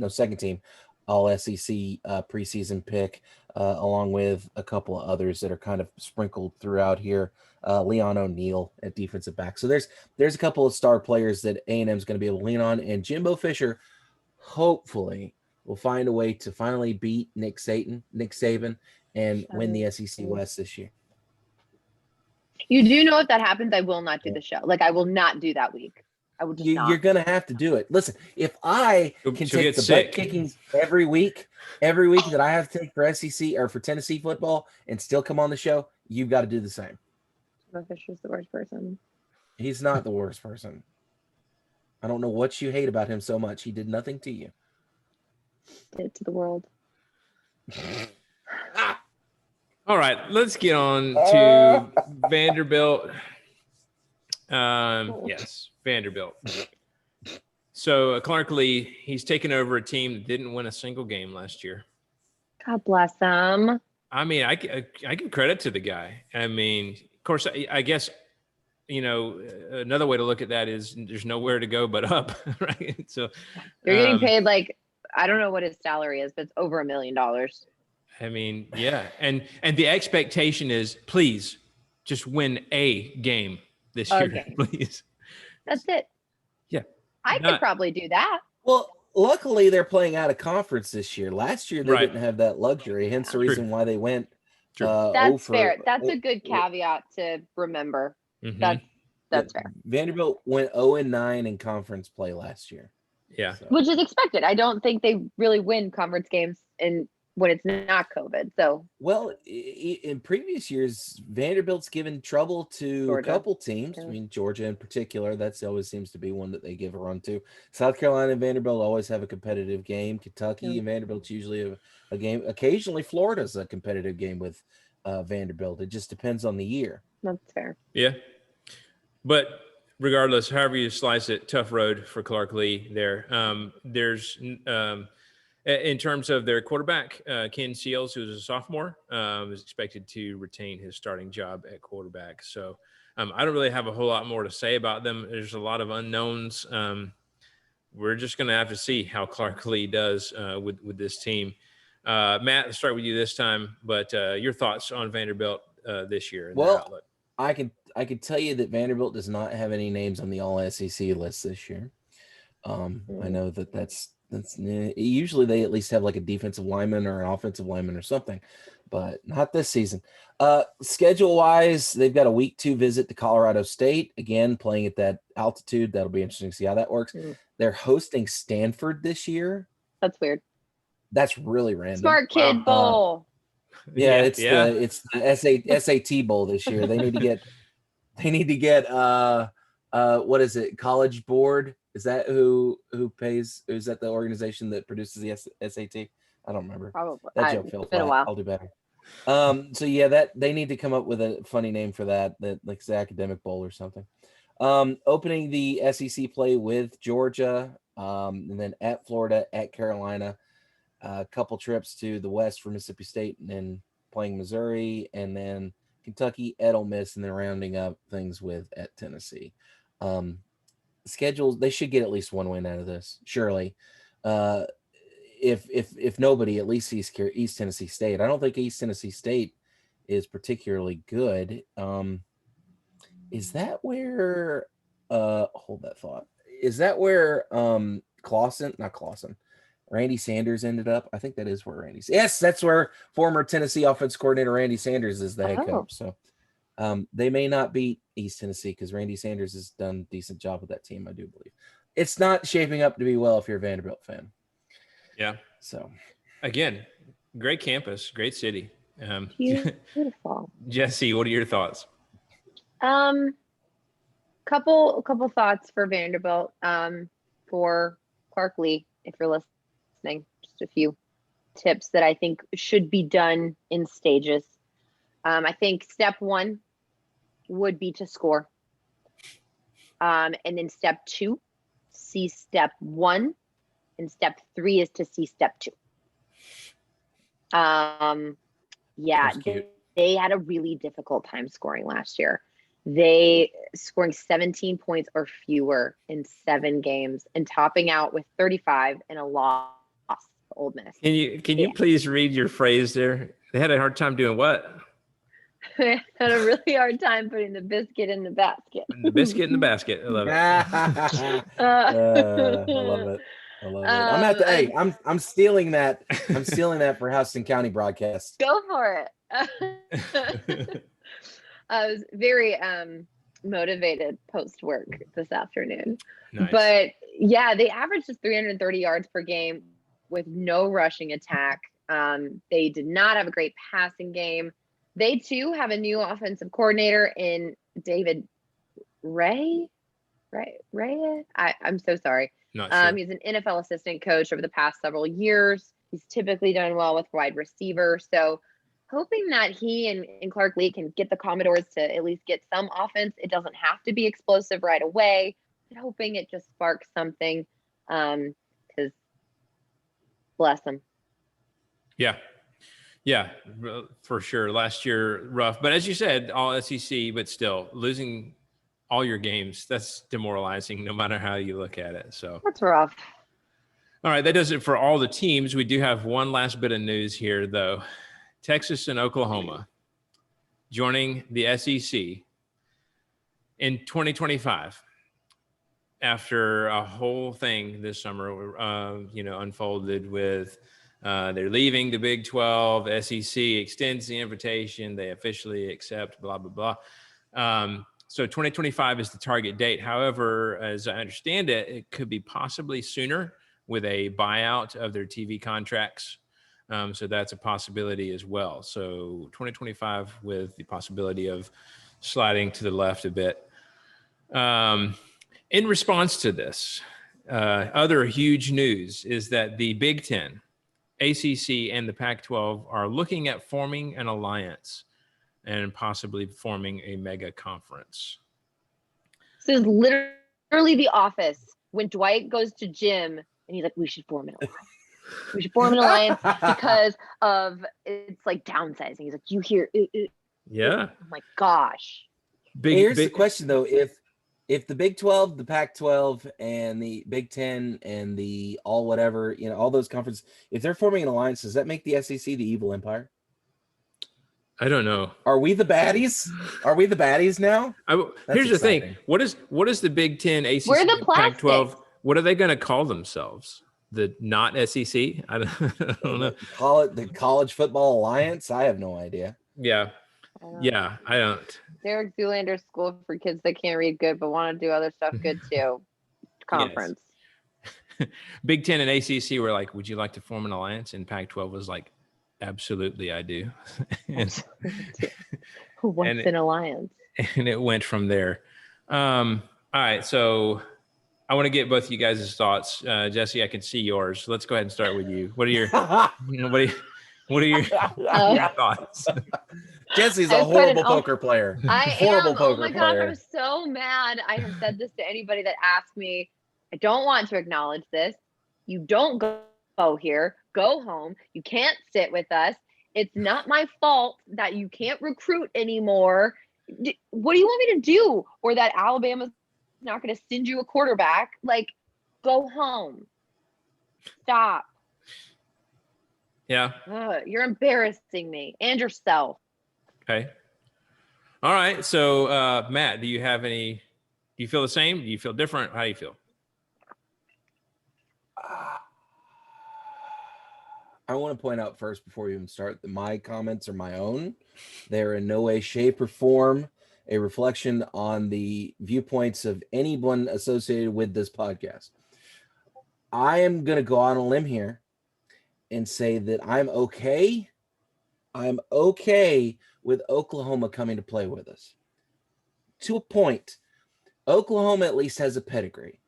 second team All-SEC preseason pick, along with a couple of others that are kind of sprinkled throughout here. Leon O'Neal at defensive back. So there's a couple of star players that A&M is going to be able to lean on, and Jimbo Fisher hopefully will find a way to finally beat Nick Saban, and win the SEC West this year. You do know if that happens, I will not do the show. Like, I will not do that week. I will just not. You're going to have to do it. Listen, if I can take the butt kickings every week that I have to take for SEC or for Tennessee football and still come on the show, you've got to do the same. Jimbo Fisher's the worst person. He's not the worst person. I don't know what you hate about him so much. He did nothing to you. Did to the world. All right, let's get on to Vanderbilt. Yes, Vanderbilt. So Clark Lee, he's taken over a team that didn't win a single game last year. God bless him. I mean, I give credit to the guy. I mean, of course, I guess, another way to look at that is there's nowhere to go but up, right? So you're getting paid like, I don't know what his salary is, but it's over $1 million. I mean, yeah. And the expectation is, please just win a game this year, please. That's it. Yeah. I could probably do that. Well, luckily they're playing out of conference this year. Last year they didn't have that luxury, hence the reason why they went. That's fair. That's a good caveat to remember. Mm-hmm. That's fair. Vanderbilt went 0-9 in conference play last year. Yeah. So. Which is expected. I don't think they really win conference games when it's not COVID. So, well, in previous years, Vanderbilt's given trouble to Georgia. A couple teams. I mean, Georgia in particular, that's always seems to be one that they give a run to. South Carolina and Vanderbilt always have a competitive game. Kentucky and Vanderbilt's usually a game. Occasionally, Florida's a competitive game with Vanderbilt. It just depends on the year. That's fair. Yeah. But regardless, however you slice it, tough road for Clark Lee there. There's in terms of their quarterback, Ken Seals, who's a sophomore, is expected to retain his starting job at quarterback. So I don't really have a whole lot more to say about them. There's a lot of unknowns. We're just going to have to see how Clark Lee does with this team. Matt, let's start with you this time. But your thoughts on Vanderbilt this year? Well, I can tell you that Vanderbilt does not have any names on the All-SEC list this year. I know that's usually they at least have like a defensive lineman or an offensive lineman or something, but not this season. Schedule wise, they've got a week 2 visit to Colorado State, again playing at that altitude. That'll be interesting to see how that works. They're hosting Stanford this year. That's weird. That's really random. Smart Kid Bowl. It's the SAT Bowl this year. They need to get what is it? College Board. Is that who pays? Is that the organization that produces the SAT? I don't remember. Probably. That joke fell flat. I'll do better. So yeah, that they need to come up with a funny name for that like the academic bowl or something. Opening the SEC play with Georgia, and then at Florida, at Carolina, a couple trips to the West for Mississippi State, and then playing Missouri, and then Kentucky at Ole Miss, and then rounding up things with at Tennessee. Schedules, they should get at least one win out of this, surely. If nobody, at least East Tennessee State. I don't think East Tennessee State is particularly good. Is that where hold that thought? Is that where Randy Sanders ended up? I think that is where Yes, that's where former Tennessee offense coordinator Randy Sanders is the head coach. So they may not beat East Tennessee because Randy Sanders has done a decent job with that team, I do believe. It's not shaping up to be well if you're a Vanderbilt fan. Yeah. So again, great campus, great city. Beautiful. Jesse, what are your thoughts? Couple thoughts for Vanderbilt. For Clark Lee, if you're listening, just a few tips that I think should be done in stages. I think step one would be to score. And then step two, see step one. And step three is to see step two. Yeah, they had a really difficult time scoring last year. They scoring 17 points or fewer in 7 games and topping out with 35 and a loss to Ole Miss. Can you please read your phrase there? They had a hard time doing what? They had a really hard time putting the biscuit in the basket. The biscuit in the basket. I love it. I love it. I love it. I'm stealing that. I'm stealing that for Houston County broadcast. Go for it. I was very motivated post work this afternoon. Nice. But yeah, they averaged just 330 yards per game with no rushing attack. They did not have a great passing game. They too have a new offensive coordinator in David Ray. I'm so sorry. Not sure. He's an NFL assistant coach over the past several years. He's typically done well with wide receiver. So hoping that he and Clark Lee can get the Commodores to at least get some offense. It doesn't have to be explosive right away, but hoping it just sparks something. Because bless them. Yeah, for sure. Last year, rough. But as you said, all SEC, but still losing all your games, that's demoralizing no matter how you look at it. So that's rough. All right, that does it for all the teams. We do have one last bit of news here, though. Texas and Oklahoma joining the SEC in 2025 after a whole thing this summer, unfolded with they're leaving the Big 12. SEC extends the invitation. They officially accept, blah, blah, blah. So 2025 is the target date. However, as I understand it, it could be possibly sooner with a buyout of their TV contracts. So that's a possibility as well. So 2025 with the possibility of sliding to the left a bit. In response to this, other huge news is that the Big Ten, ACC, and the Pac-12 are looking at forming an alliance and possibly forming a mega conference. This is literally The Office when Dwight goes to Jim and he's like, we should form an alliance. We should form an alliance because of it's like downsizing. He's like, you hear? Yeah. Oh my gosh. Here's the question though: if the Big 12, the Pac-12, and the Big 10 and the all whatever, all those conferences, if they're forming an alliance, does that make the SEC the evil empire? I don't know. Are we the baddies? Are we the baddies now? Here's exciting. The thing. What is the Big 10, ACC, We're the Pac-12? What are they going to call themselves? The not SEC? I don't know. Call it the College Football Alliance? I have no idea. Yeah. I don't. Derek Zoolander's School for Kids that can't read good but want to do other stuff good too. Conference. Yes. Big 10 and ACC were like, would you like to form an alliance? And Pac-12 was like, absolutely, I do. What's an alliance? And it went from there. All right, so I want to get both of you guys' thoughts. Jesse, I can see yours. So let's go ahead and start with you. What are your What are your thoughts? Jesse's I a was quite an horrible poker player. I Horrible am. Oh poker my gosh, player. I'm so mad. I have said this to anybody that asks me. I don't want to acknowledge this. You don't go here. Go home. You can't sit with us. It's not my fault that you can't recruit anymore. What do you want me to do? Or that Alabama's not going to send you a quarterback? Like, go home. Stop. Yeah. You're embarrassing me and yourself. Okay. All right. So, Matt, do you feel the same? Do you feel different? How do you feel? I want to point out first before we even start that my comments are my own. They're in no way, shape, or form a reflection on the viewpoints of anyone associated with this podcast. I am going to go on a limb here and say that I'm okay with Oklahoma coming to play with us. To a point, Oklahoma at least has a pedigree,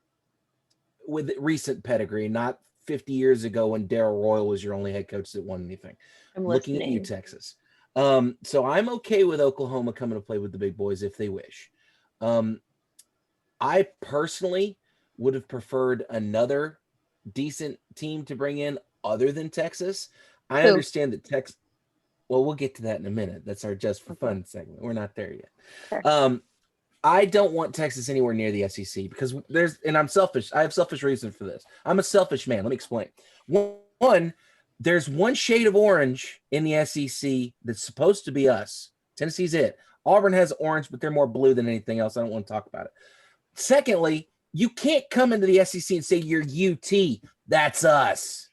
with recent pedigree, not 50 years ago when Darrell Royal was your only head coach that won anything. I'm Looking listening. at you, Texas. So I'm okay with Oklahoma coming to play with the big boys if they wish. I personally would have preferred another decent team to bring in other than Texas. I understand that Texas. Well, we'll get to that in a minute. That's our just for fun segment. We're not there yet. Sure. I don't want Texas anywhere near the SEC because and I'm selfish. I have selfish reason for this. I'm a selfish man. Let me explain. One, there's one shade of orange in the SEC that's supposed to be us. Tennessee's it. Auburn has orange, but they're more blue than anything else. I don't want to talk about it. Secondly, you can't come into the SEC and say you're UT. That's us.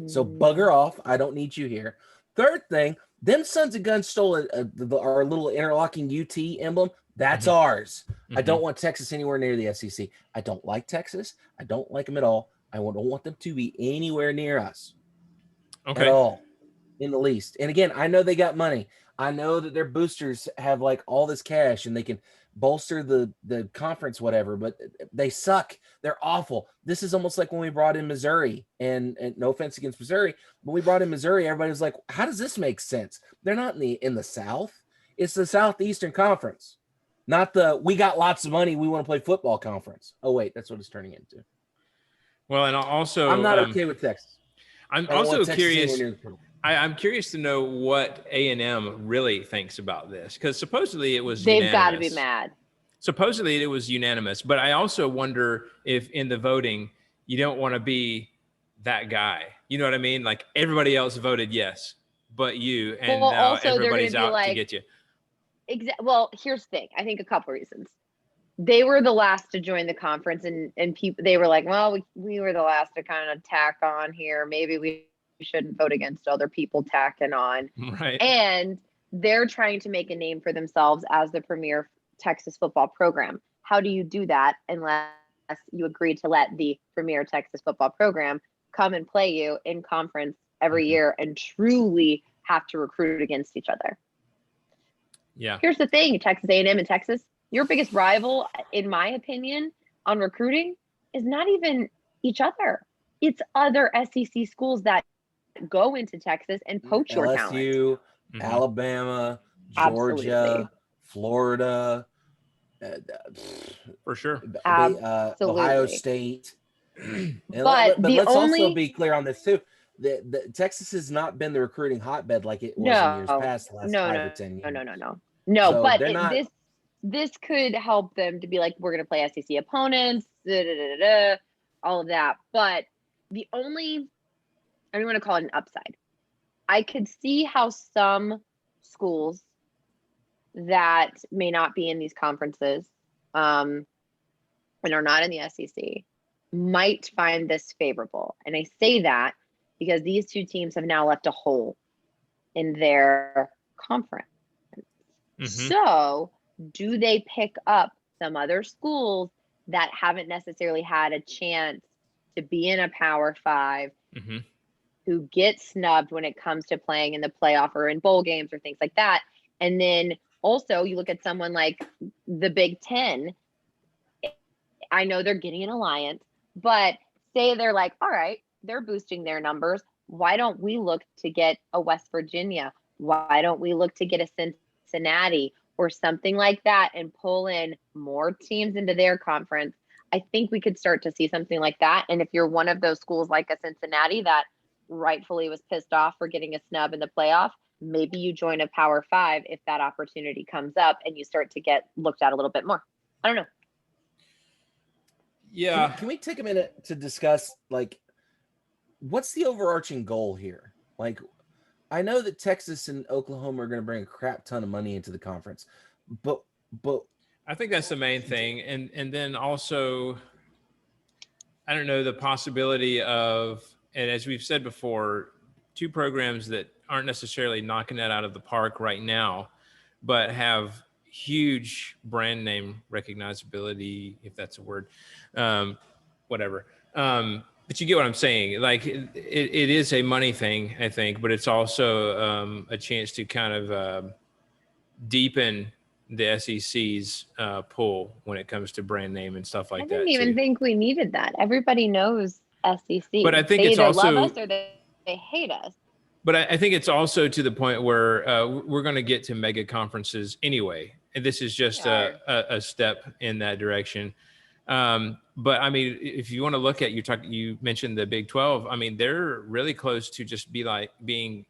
So bugger off. I don't need you here. Third thing, them sons of guns stole our little interlocking UT emblem. That's ours. I don't want Texas anywhere near the SEC. I don't like Texas. I don't like them at all. I don't want them to be anywhere near us. Okay. At all. In the least. And again, I know they got money. I know that their boosters have like all this cash and they can bolster the conference, whatever, but they suck. They're awful. This is almost like when we brought in Missouri, and no offense against Missouri, when we brought in Missouri, everybody was like, how does this make sense? They're not in the South. It's the Southeastern Conference, not the we got lots of money, we want to play football conference. Oh, wait, that's what it's turning into. Well, and also I'm not okay with Texas. I'm also curious. I'm curious to know what A&M really thinks about this, because supposedly it was They've got to be mad. Supposedly it was unanimous, but I also wonder if in the voting you don't want to be that guy. You know what I mean? Like everybody else voted yes, but you, and now everybody's out to get you. Well, here's the thing. I think a couple reasons. They were the last to join the conference, and people, they were like, well, we were the last to kind of tack on here. Maybe we shouldn't vote against other people tacking on. Right. And they're trying to make a name for themselves as the premier Texas football program. How do you do that unless you agree to let the premier Texas football program come and play you in conference every year and truly have to recruit against each other? Yeah. Here's the thing, Texas A&M and Texas, your biggest rival, in my opinion, on recruiting is not even each other. It's other SEC schools that go into Texas and poach your talent. LSU, Alabama, Georgia, Absolutely. Florida, for sure. Ohio State. But let's also be clear on this too. The Texas has not been the recruiting hotbed like it was in years past, the last 5 or 10 years. No, so but this could help them to be like, we're going to play SEC opponents, all of that. But the only, I don't want to call it an upside. I could see how some schools that may not be in these conferences and are not in the SEC might find this favorable. And I say that because these two teams have now left a hole in their conference. So do they pick up some other schools that haven't necessarily had a chance to be in a Power Five, who get snubbed when it comes to playing in the playoff or in bowl games or things like that? And then also you look at someone like the Big Ten. I know they're getting an alliance, but say they're like, all right, they're boosting their numbers. why don't we look to get a West Virginia? Why don't we look to get a Cincinnati or something like that and pull in more teams into their conference? I think we could start to see something like that. And if you're one of those schools like a Cincinnati that rightfully was pissed off for getting a snub in the playoff, maybe you join a Power 5 if that opportunity comes up and you start to get looked at a little bit more. I don't know. Yeah. Can we take a minute to discuss, like, what's the overarching goal here? Like, I know that Texas and Oklahoma are going to bring a crap ton of money into the conference, but I think that's the main thing. And then also, I don't know, the possibility of, and as we've said before, two programs that aren't necessarily knocking that out of the park right now, but have huge brand name recognizability, if that's a word, whatever. But you get what I'm saying. Like it is a money thing, I think, but it's also a chance to kind of deepen the SEC's pull when it comes to brand name and stuff like that. I didn't even think we needed that. Everybody knows SEC. But I think they it's either also love us or they hate us. But I think it's also to the point where we're going to get to mega conferences anyway, and this is just a step in that direction. But I mean, if you want to look at you mentioned the Big 12. I mean, they're really close to just being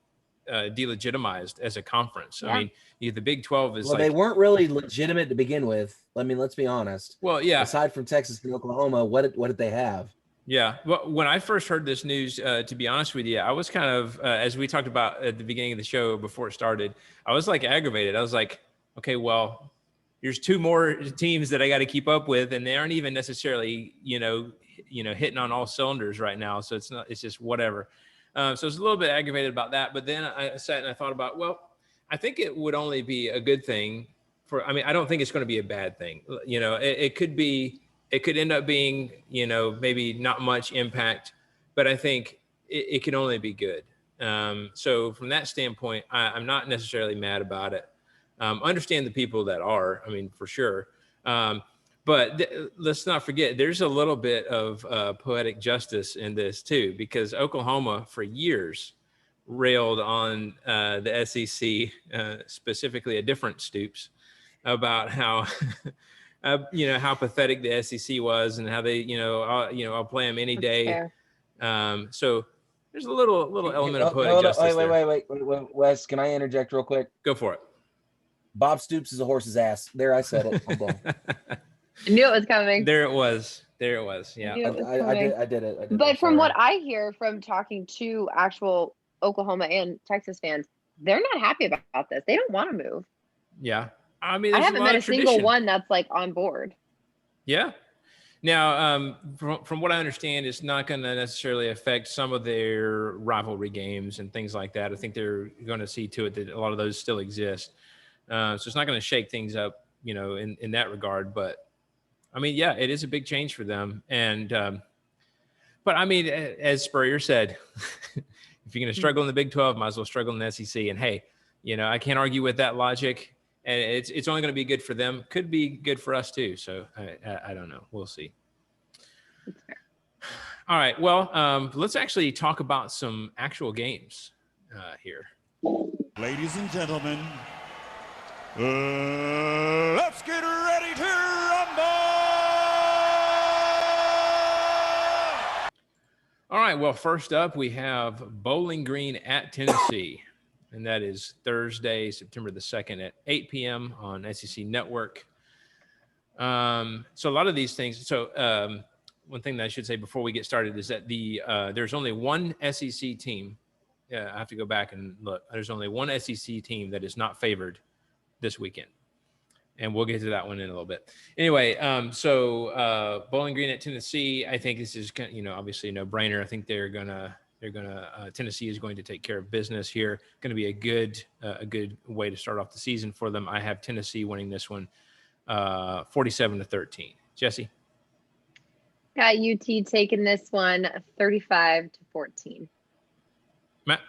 delegitimized as a conference. Yeah. I mean, the Big 12 is they weren't really legitimate to begin with. I mean, let's be honest. Well, yeah. Aside from Texas and Oklahoma, what did they have? Yeah. Well, when I first heard this news, to be honest with you, I was kind of, as we talked about at the beginning of the show before it started, I was like aggravated. I was like, okay, well, there's two more teams that I got to keep up with, and they aren't even necessarily, hitting on all cylinders right now. So it's just whatever. So I was a little bit aggravated about that. But then I sat and I thought about, well, I think it would only be a good thing I don't think it's going to be a bad thing. It could end up being, maybe not much impact, but I think it can only be good. So from that standpoint, I'm not necessarily mad about it. Understand the people that are, for sure. But let's not forget, there's a little bit of poetic justice in this too, because Oklahoma for years railed on the SEC, specifically a different Stoops, about how how pathetic the SEC was and how they, I'll play them any day. So there's a little element of poetic justice. Wait, Wes, can I interject real quick? Go for it. Bob Stoops is a horse's ass. There, I said it. I'm done. I knew it was coming. There it was. Yeah. I did it. But from what I hear from talking to actual Oklahoma and Texas fans, they're not happy about this. They don't want to move. Yeah. I haven't met a single one that's like on board. Yeah. Now, from what I understand, it's not going to necessarily affect some of their rivalry games and things like that. I think they're going to see to it that a lot of those still exist. So it's not going to shake things up, in that regard. But yeah, it is a big change for them. And, but as Spurrier said, if you're going to struggle in the Big 12, might as well struggle in the SEC. And hey, I can't argue with that logic. And it's only going to be good for them. Could be good for us too. So I don't know. We'll see. All right. Well, let's actually talk about some actual games here. Ladies and gentlemen, let's get ready to rumble. All right. Well, first up, we have Bowling Green at Tennessee. And that is Thursday, September the 2nd at 8 p.m. on SEC Network. So a lot of these things. So one thing that I should say before we get started is that there's only one SEC team. I have to go back and look. There's only one SEC team that is not favored this weekend. And we'll get to that one in a little bit. Anyway, so Bowling Green at Tennessee, I think this is, obviously a no-brainer. I think Tennessee is going to take care of business here. Going to be a good way to start off the season for them. I have Tennessee winning this one 47-13. Jesse? Got UT taking this one 35-14. Matt?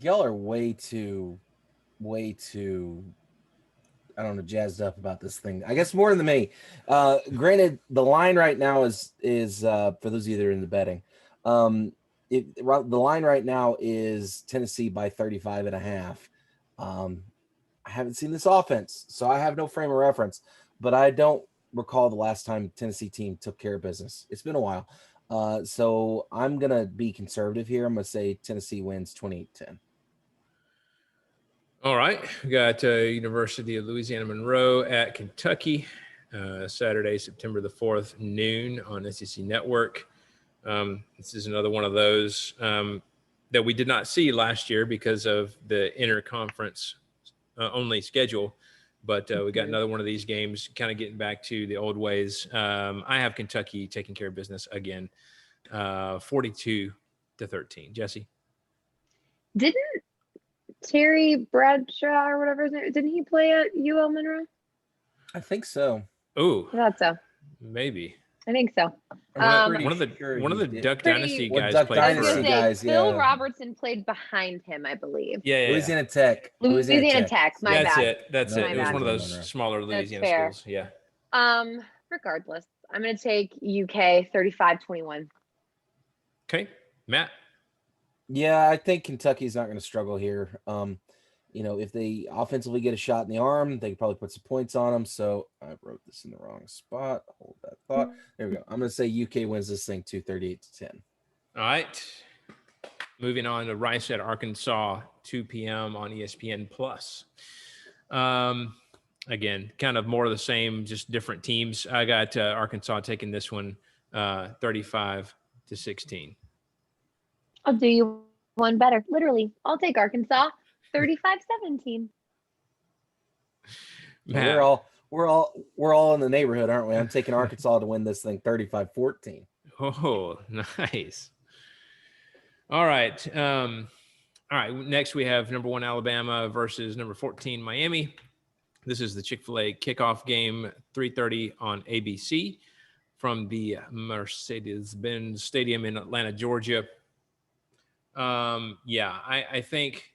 Y'all are way too, I don't know, jazzed up about this thing. I guess more than me. Granted, the line right now is for those of you that are in the betting, the line right now is Tennessee by 35.5. I haven't seen this offense, so I have no frame of reference, but I don't recall the last time Tennessee team took care of business. It's been a while. So I'm going to be conservative here. I'm going to say Tennessee wins 28-10. All right. We got University of Louisiana Monroe at Kentucky, Saturday, September the 4th, noon on SEC Network. This is another one of those that we did not see last year because of the interconference only schedule. But we got another one of these games kind of getting back to the old ways. I have Kentucky taking care of business again, 42-13. Jesse? Didn't Terry Bradshaw or whatever his name, didn't he play at UL Monroe? I think so. Oh, I thought so. maybe. I think so. One of the Duck Dynasty guys Duck played I was for Dynasty going to us. say, guys, Phil yeah. Robertson played behind him, I believe. Yeah. Louisiana Tech. Louisiana Tech. My That's bad. it. That's My it. It was bad. one of those smaller Louisiana fair. schools. Yeah. Regardless, I'm going to take UK 35-21. Okay. Matt? Yeah, I think Kentucky's not going to struggle here. If they offensively get a shot in the arm, they can probably put some points on them. So I wrote this in the wrong spot. Hold that thought. There we go. I'm going to say UK wins this thing 38-10. All right. Moving on to Rice at Arkansas, 2 p.m. on ESPN Plus. Again, kind of more of the same, just different teams. I got Arkansas taking this one 35-16. I'll do you one better. Literally, I'll take Arkansas 35-17. Matt. We're all in the neighborhood, aren't we? I'm taking Arkansas to win this thing 35-14. Oh, nice. All right. Next, we have number 1 Alabama versus number 14 Miami. This is the Chick-fil-A kickoff game, 3:30 on ABC from the Mercedes-Benz Stadium in Atlanta, Georgia. I think.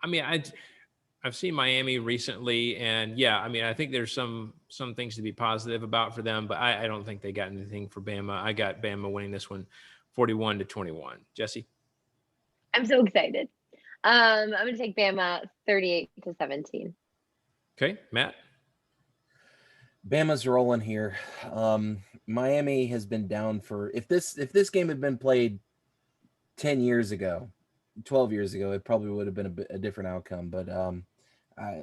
I've seen Miami recently, and I think there's some things to be positive about for them, but I don't think they got anything for Bama. I got Bama winning this one, 41-21. Jesse? I'm so excited. I'm going to take Bama 38-17. Okay, Matt? Bama's rolling here. Miami has been down for if this game had been played 10 years ago, 12 years ago, it probably would have been a different outcome. But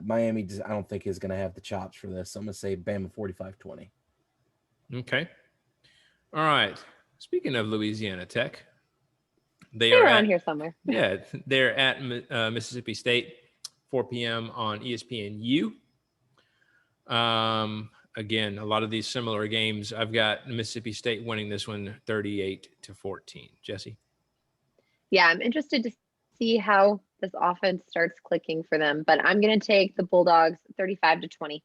Miami just, I don't think is going to have the chops for this. So I'm going to say Bama 45-20. Okay. All right. Speaking of Louisiana Tech, they're around here somewhere. Yeah, they're at Mississippi State, 4 p.m. on ESPNU. Again, a lot of these similar games. I've got Mississippi State winning this one 38-14. Jesse? Yeah, I'm interested to see how this offense starts clicking for them, but I'm going to take the Bulldogs 35-20.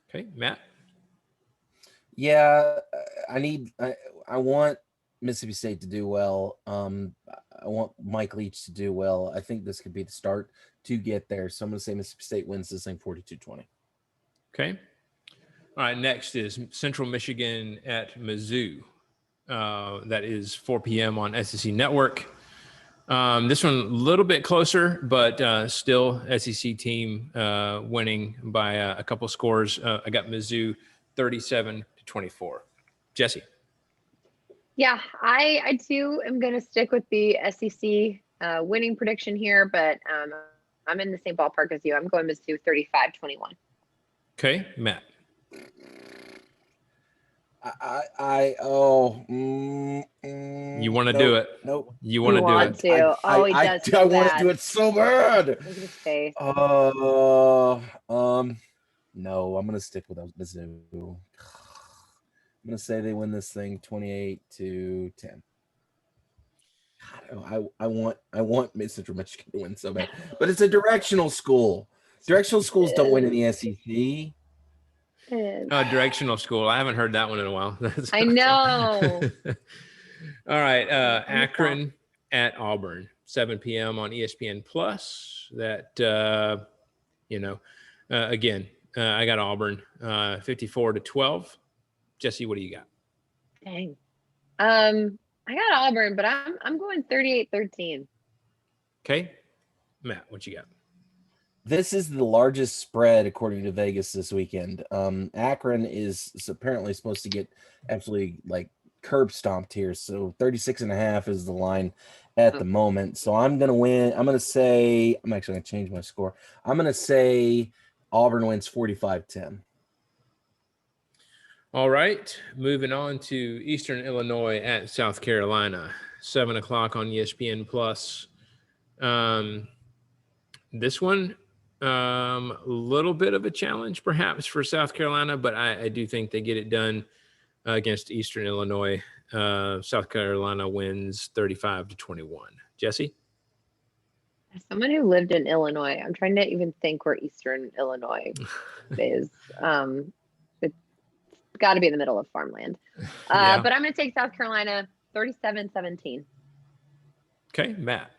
Okay, Matt? Yeah, I want Mississippi State to do well. I want Mike Leach to do well. I think this could be the start to get there. So I'm going to say Mississippi State wins this thing 42-20. Okay. All right, next is Central Michigan at Mizzou. That is 4 p.m. on SEC Network. This one a little bit closer, but still SEC team winning by a couple scores. I got Mizzou 37-24. Jesse? Yeah, I too am going to stick with the SEC winning prediction here, but I'm in the same ballpark as you. I'm going Mizzou 35-21. Okay, Matt? You want to do it? Nope. You want to do it? He does. I want to do it so bad. Look at his face. No, I'm gonna stick with Mizzou. I'm gonna say they win this thing 28-10. I want Central Michigan to win so bad, but it's a directional school. Directional schools don't win in the SEC. Directional school. I haven't heard that one in a while. I know. All right. Akron at Auburn, 7 p.m. on ESPN Plus. That, again, I got Auburn 54-12. Jesse, what do you got? Dang. I I got Auburn, but I'm going 38-13. Okay. Matt, what you got? This is the largest spread according to Vegas this weekend. Akron is apparently supposed to get absolutely like curb stomped here. So 36.5 is the line at the moment. So I'm going to win. I'm actually going to change my score. I'm going to say Auburn wins 45-10. All right. Moving on to Eastern Illinois at South Carolina, 7:00 on ESPN Plus. This one, a little bit of a challenge perhaps for South Carolina, but I do think they get it done against Eastern Illinois. South Carolina wins 35-21. Jesse? As someone who lived in Illinois, I'm trying to even think where Eastern Illinois is. It's got to be in the middle of farmland. Yeah. But I'm going to take South Carolina 37-17. Okay, Matt.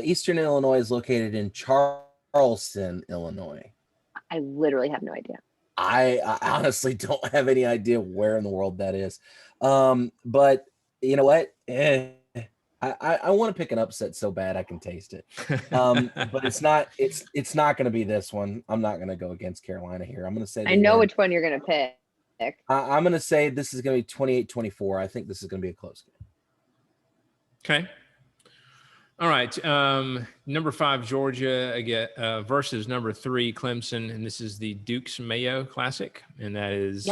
Eastern Illinois is located in Charleston, Illinois. I literally have no idea. I honestly don't have any idea where in the world that is. But you know what? I want to pick an upset so bad I can taste it. But it's not going to be this one. I'm not going to go against Carolina here. I'm going to say I know which one you're going to pick. I'm going to say this is going to be 28-24. I think this is going to be a close game. Okay. All right. Number 5, Georgia again versus number 3, Clemson, and this is the Duke's Mayo Classic, and that is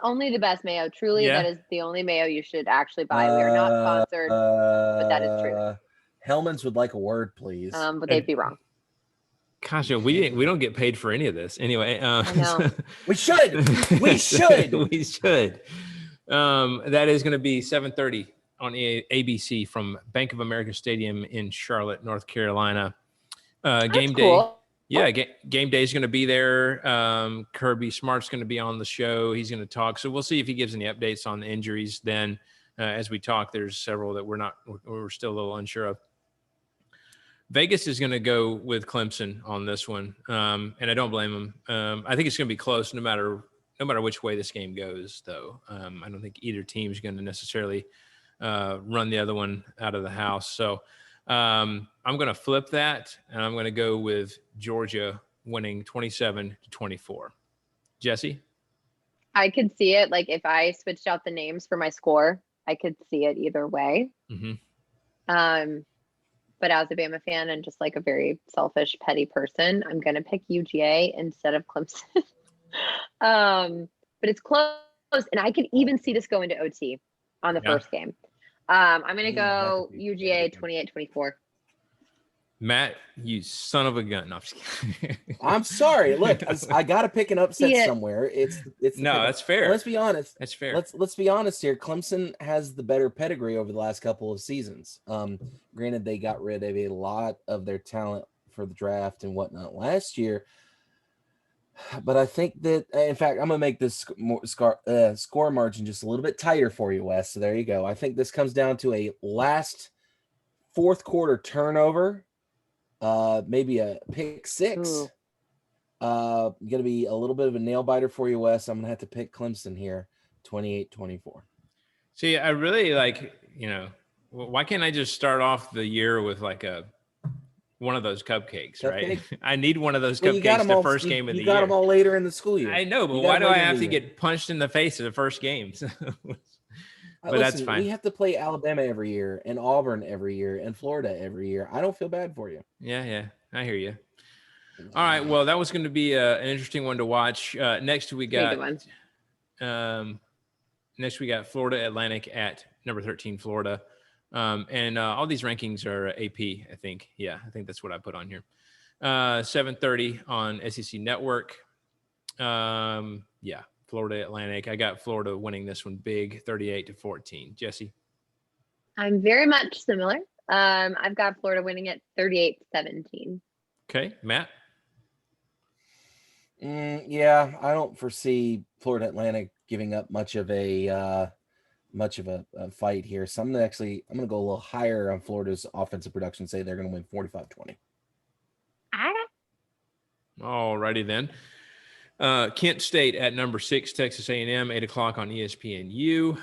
only the best mayo. Truly, that is the only mayo you should actually buy. We are not sponsored, but that is true. Hellman's would like a word, please. But they'd be wrong. Gosh, we don't get paid for any of this anyway. I know. We should. We should. We should. That is going to be 7:30 on ABC from Bank of America Stadium in Charlotte, North Carolina. Game day. Cool. Yeah, game day is going to be there. Kirby Smart's going to be on the show. He's going to talk. So we'll see if he gives any updates on the injuries. Then, as we talk, there's several that we're still a little unsure of. Vegas is going to go with Clemson on this one, and I don't blame them. I think it's going to be close, no matter which way this game goes. Though I don't think either team is going to necessarily run the other one out of the house. So I'm going to flip that, and I'm going to go with Georgia winning 27-24. Jesse? I could see it. Like if I switched out the names for my score, I could see it either way. Mm-hmm. But as a Bama fan and just like a very selfish, petty person, I'm going to pick UGA instead of Clemson. But it's close, and I could even see this go into OT on the first game. I'm going to go UGA 28-24. Matt, you son of a gun. No, I'm just kidding. I'm sorry. Look, I got to pick an upset somewhere. It's no, that's fair. Let's be honest. That's fair. Let's be honest here. Clemson has the better pedigree over the last couple of seasons. Granted, they got rid of a lot of their talent for the draft and whatnot last year. But I think that, in fact, I'm going to make this score margin just a little bit tighter for you, Wes. So there you go. I think this comes down to a last fourth quarter turnover, maybe a pick six. Going to be a little bit of a nail biter for you, Wes. I'm going to have to pick Clemson here, 28-24. See, I really why can't I just start off the year with like one of those cupcakes, right? I need one of those cupcakes the first game of the year. You got them all later in the school year. I know, but why do I have to get punched in the face at the first game? But that's fine. We have to play Alabama every year and Auburn every year and Florida every year. I don't feel bad for you. Yeah. I hear you. All right. Well, that was going to be an interesting one to watch. Next we got Florida Atlantic at number 13, Florida. And all these rankings are AP, I think. Yeah, I think that's what I put on here. 7:30 on SEC Network. Florida Atlantic. I got Florida winning this one big, 38-14. Jesse? I'm very much similar. I've got Florida winning it 38-17. Okay, Matt? I don't foresee Florida Atlantic giving up much of a fight here. So I'm going to go a little higher on Florida's offensive production, say they're going to win 45-20. All righty then. Kent State at number 6, Texas A&M, 8:00 on ESPNU.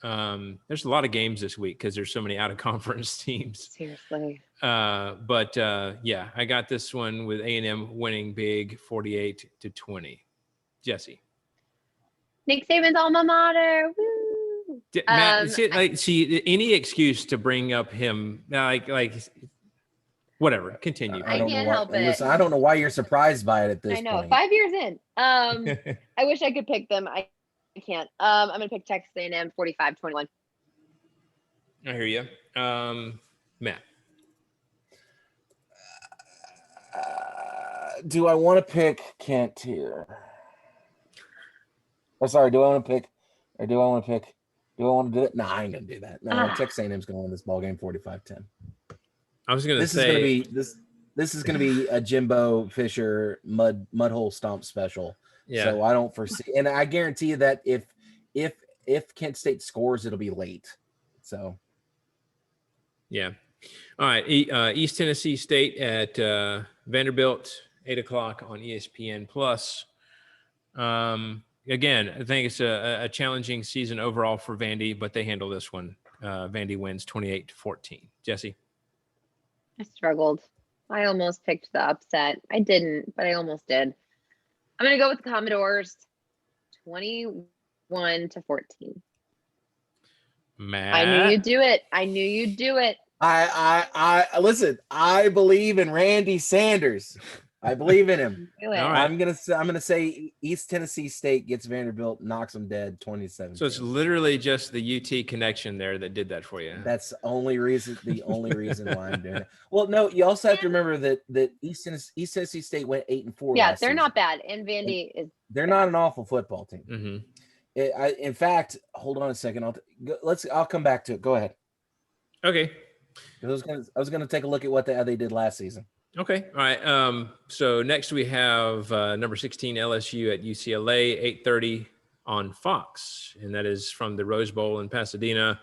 There's a lot of games this week because there's so many out of conference teams. Seriously. But I got this one with A&M winning big 48-20. Jesse. Nick Saban's alma mater. Woo! Matt, see, any excuse to bring up him, whatever. Continue. I can't help it. Listen, I don't know why you're surprised by it at this point. I know. 5 years in. I wish I could pick them. I can't. I'm going to pick Texas A&M 45-21. I hear you. Matt. Do I want to pick Kent here? Oh, sorry. Do I want to pick? Or do I want to pick? Do I want to do it? No, I ain't gonna do that. No, Texas A&M's gonna win this ball game 45-10. I was gonna say this is gonna be a Jimbo Fisher mud hole stomp special. Yeah. So I don't foresee, and I guarantee you that if Kent State scores, it'll be late. So. Yeah. All right. East Tennessee State at Vanderbilt, 8:00 on ESPN Plus. Again, I think it's a challenging season overall for Vandy, but they handle this one. Vandy wins 28-14. Jesse? I struggled. I almost picked the upset. I didn't, but I almost did. I'm going to go with the Commodores 21-14. Matt? I knew you'd do it. I listen, I believe in Randy Sanders. I believe in him. All right. I'm gonna say East Tennessee State gets Vanderbilt, knocks them dead 27. So it's literally just the UT connection there that did that for you. That's the only reason why I'm doing it. Well, no, you also have to remember that East Tennessee State went 8-4. Yeah, they're not bad, and Vandy is. They're not an awful football team. Mm-hmm. In fact, hold on a second. I'll come back to it. Go ahead. Okay. I was gonna take a look at what they did last season. Okay. All right. So next we have number 16 LSU at UCLA, 8:30 on Fox, and that is from the Rose Bowl in Pasadena.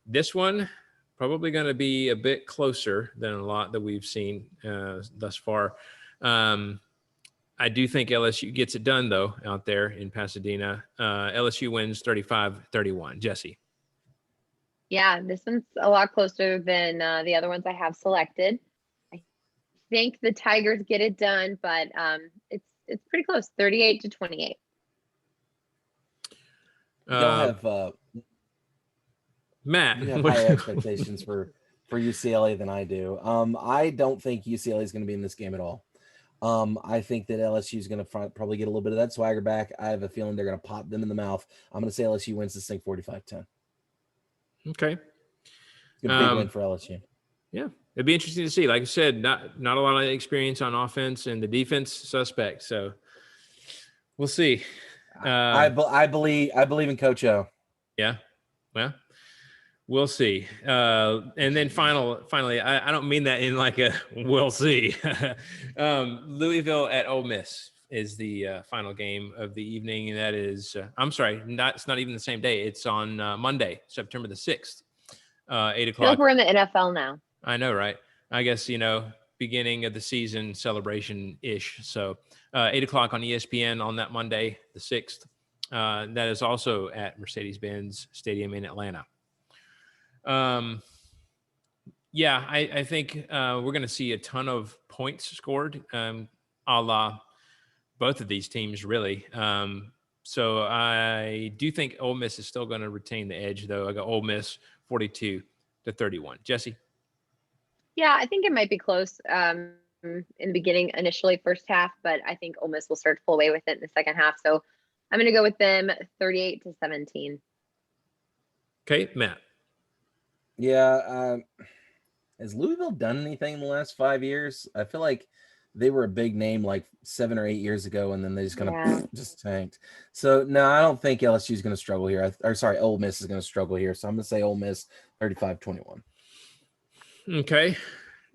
This one probably going to be a bit closer than a lot that we've seen thus far. I do think LSU gets it done though out there in Pasadena. LSU wins 35-31. Jesse. Yeah, this one's a lot closer than the other ones I have selected. I think the Tigers get it done, but it's pretty close, 38-28. You have Matt. You have higher expectations for UCLA than I do. I don't think UCLA is going to be in this game at all. I think that LSU is going to probably get a little bit of that swagger back. I have a feeling they're going to pop them in the mouth. I'm going to say LSU wins this thing 45-10. Okay. It's a big win for LSU. Yeah. It'd be interesting to see. Like I said, not a lot of experience on offense, and the defense suspect. So we'll see. I believe in Coach O. Yeah. Well, we'll see. And then finally, I don't mean that in like a we'll see. Louisville at Ole Miss is the final game of the evening. And that is, it's not even the same day. It's on Monday, September the 6th, 8:00. I feel like we're in the NFL now. I know, right? I guess, beginning of the season celebration-ish. So 8:00 on ESPN on that Monday, the 6th. That is also at Mercedes-Benz Stadium in Atlanta. I think we're going to see a ton of points scored, a la both of these teams, really. So I do think Ole Miss is still going to retain the edge, though. I got Ole Miss 42-31. Jesse? Yeah, I think it might be close in the beginning, initially first half, but I think Ole Miss will start to pull away with it in the second half. So I'm going to go with them 38-17. Okay, Matt. Yeah. Has Louisville done anything in the last 5 years? I feel like they were a big name like 7 or 8 years ago, and then they just kind of just tanked. So, no, I don't think LSU is going to struggle here. Ole Miss is going to struggle here. So I'm going to say Ole Miss 35-21. Okay.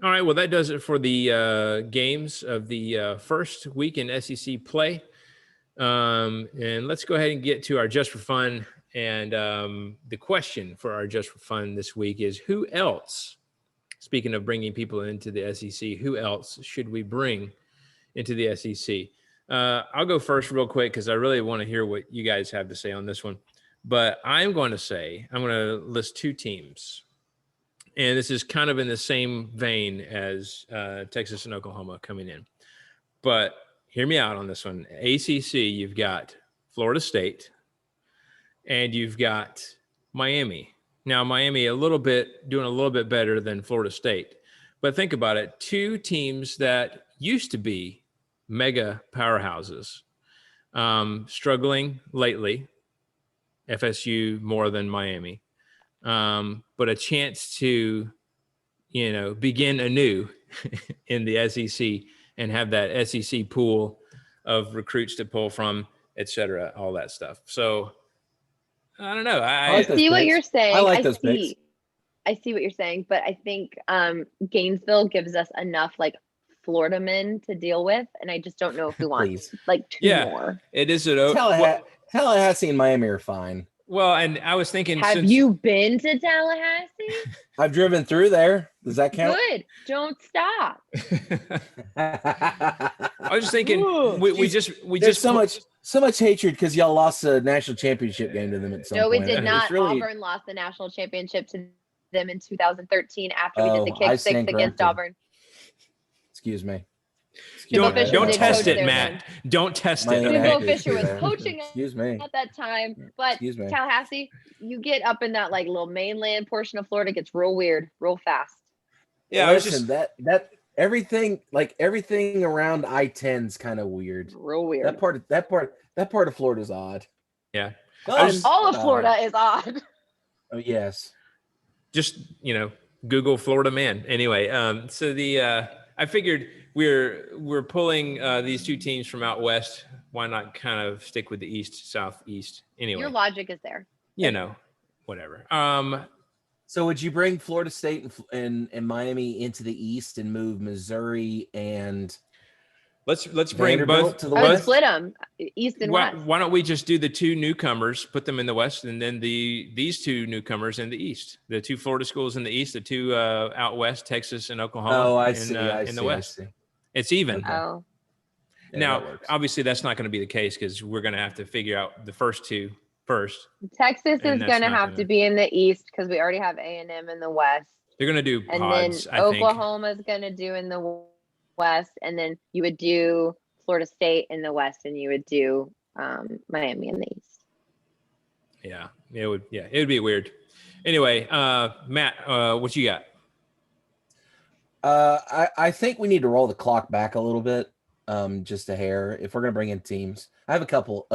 All right. Well, that does it for the games of the first week in SEC play. And let's go ahead and get to our Just for Fun. And the question for our Just for Fun this week is, who else, speaking of bringing people into the SEC, who else should we bring into the SEC? I'll go first real quick because I really want to hear what you guys have to say on this one. But I'm going to list two teams. And this is kind of in the same vein as Texas and Oklahoma coming in. But hear me out on this one. ACC, you've got Florida State, and you've got Miami. Now, Miami doing a little bit better than Florida State. But think about it. Two teams that used to be mega powerhouses, struggling lately, FSU more than Miami, but a chance to, begin anew in the SEC and have that SEC pool of recruits to pull from, et cetera, all that stuff. So I don't know. I see what you're saying. I like those picks. I see what you're saying, but I think Gainesville gives us enough like Florida men to deal with, and I just don't know if we want like two more. It is Tallahassee and Miami are fine. Well, and I was thinking, have you been to Tallahassee? I've driven through there. Does that count? Good. Don't stop. I was just thinking, we just so much hatred because y'all lost a national championship game to them at some point. No, we did not. Auburn lost the national championship to them in 2013 after we did the kick six against Auburn. Excuse me. Don't test it, Matt. Don't test it. Jimbo Fisher was coaching at that time. But Tallahassee, you get up in that like little mainland portion of Florida, it gets real weird, real fast. Yeah, that everything around I-10's kind of weird. Real weird. That part of Florida's odd. Yeah. All of Florida is odd. Oh yes. Just Google Florida man. Anyway, so I figured we're pulling these two teams from out west. Why not kind of stick with the east, southeast? Anyway, your logic is there. Whatever. So would you bring Florida State and Miami into the east and move Missouri and let's bring both to the west? West? Split them east and west. Why don't we just do the two newcomers, put them in the west, and then these two newcomers in the east? The two Florida schools in the east, the two out west, Texas and Oklahoma. Oh, I in see. In the west, it's even. Okay. Oh. Yeah, now, obviously, that's not going to be the case because we're going to have to figure out the first two first. Texas is going to have to be in the east because we already have A&M in the west. They're going to do and pods, then Oklahoma's going to do in the west, and then you would do Florida State in the west, and you would do Miami in the east. Yeah, it would be weird. Anyway, Matt, what you got? I think we need to roll the clock back a little bit, just a hair, if we're going to bring in teams. I have a couple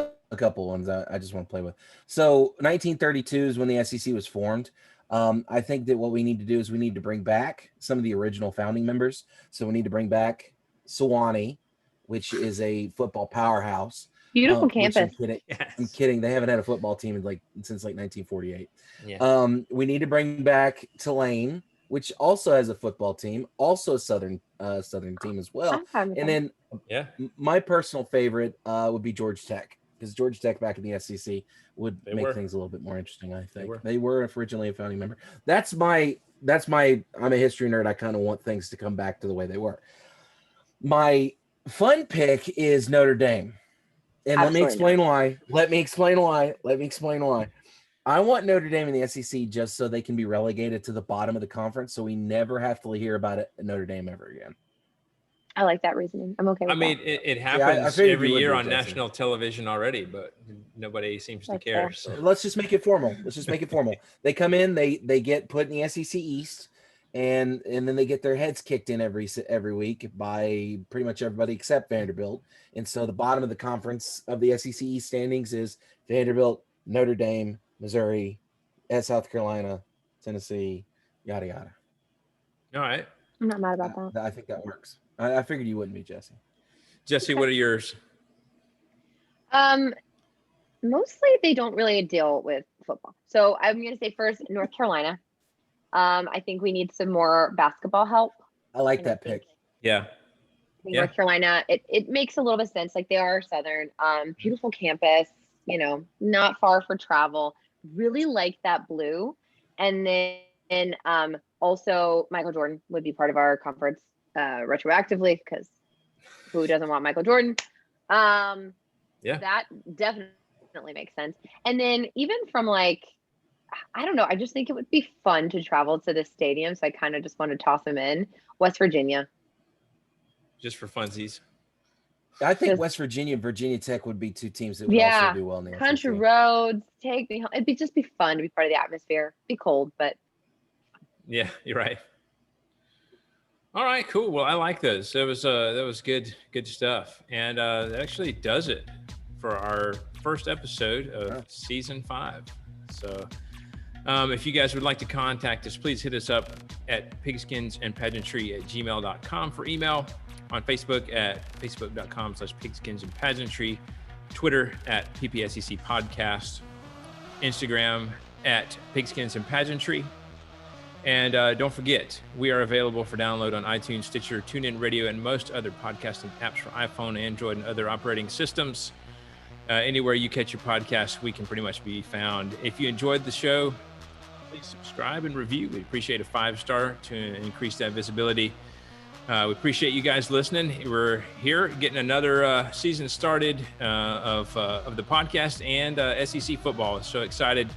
ones I just want to play with. So 1932 is when the SEC was formed. I think that what we need to do is we need to bring back some of the original founding members. So we need to bring back Sewanee, which is a football powerhouse. Beautiful campus. I'm kidding. They haven't had a football team since 1948. Yeah. We need to bring back Tulane, which also has a football team, also a Southern team as well. And then my personal favorite would be Georgia Tech, because Georgia Tech back in the SEC would make things a little bit more interesting. I think they were originally a founding member. I'm a history nerd. I kind of want things to come back to the way they were. My fun pick is Notre Dame. And let me explain why. I want Notre Dame in the SEC just so they can be relegated to the bottom of the conference, so we never have to hear about it at Notre Dame ever again. I like that reasoning. I'm okay with that. It happens every year on national television already, but nobody seems to care. So. Let's just make it formal. They come in, they get put in the SEC East, and then they get their heads kicked in every week by pretty much everybody except Vanderbilt. And so the bottom of the conference of the SEC East standings is Vanderbilt, Notre Dame, Missouri, South Carolina, Tennessee, yada yada. All right. I'm not mad about that. I think that works. I figured you wouldn't be, Jesse. Jesse, what are yours? Mostly they don't really deal with football. So I'm going to say first, North Carolina. I think we need some more basketball help. I like that pick. Yeah. North Carolina, it makes a little bit of sense. Like they are Southern, beautiful campus, not far for travel. Really like that blue. And then also Michael Jordan would be part of our conference retroactively, because who doesn't want Michael Jordan? That definitely definitely makes sense. And then even from like, I don't know, I just think it would be fun to travel to the stadium. So I kind of just want to toss them in. West Virginia. Just for funsies. I think Just- West Virginia and Virginia Tech would be two teams that would Yeah. also do well in the Country SEC. roads, take me home. It'd just be fun to be part of the atmosphere. Be cold, but Yeah, you're right. All right, cool. Well, I like those. That was good stuff. And that actually does it for our first episode of season 5. So if you guys would like to contact us, please hit us up at pigskinsandpageantry@gmail.com for email, on Facebook at facebook.com/pigskinsandpageantry, Twitter at PPSEC Podcast, Instagram at Pigskins and Pageantry. And don't forget, we are available for download on iTunes, Stitcher, TuneIn Radio, and most other podcasting apps for iPhone, Android, and other operating systems. Anywhere you catch your podcasts, we can pretty much be found. If you enjoyed the show, please subscribe and review. We appreciate a 5-star to increase that visibility. We appreciate you guys listening. We're here getting another season started of the podcast and SEC football. So excited.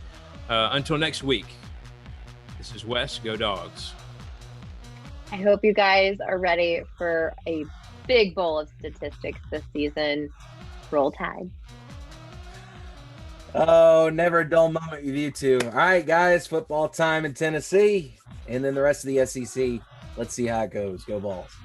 Until next week, this is Wes. Go Dogs. I hope you guys are ready for a big bowl of statistics this season. Roll Tide. Oh, never a dull moment with you two. All right, guys, football time in Tennessee, and then the rest of the SEC. Let's see how it goes. Go Balls.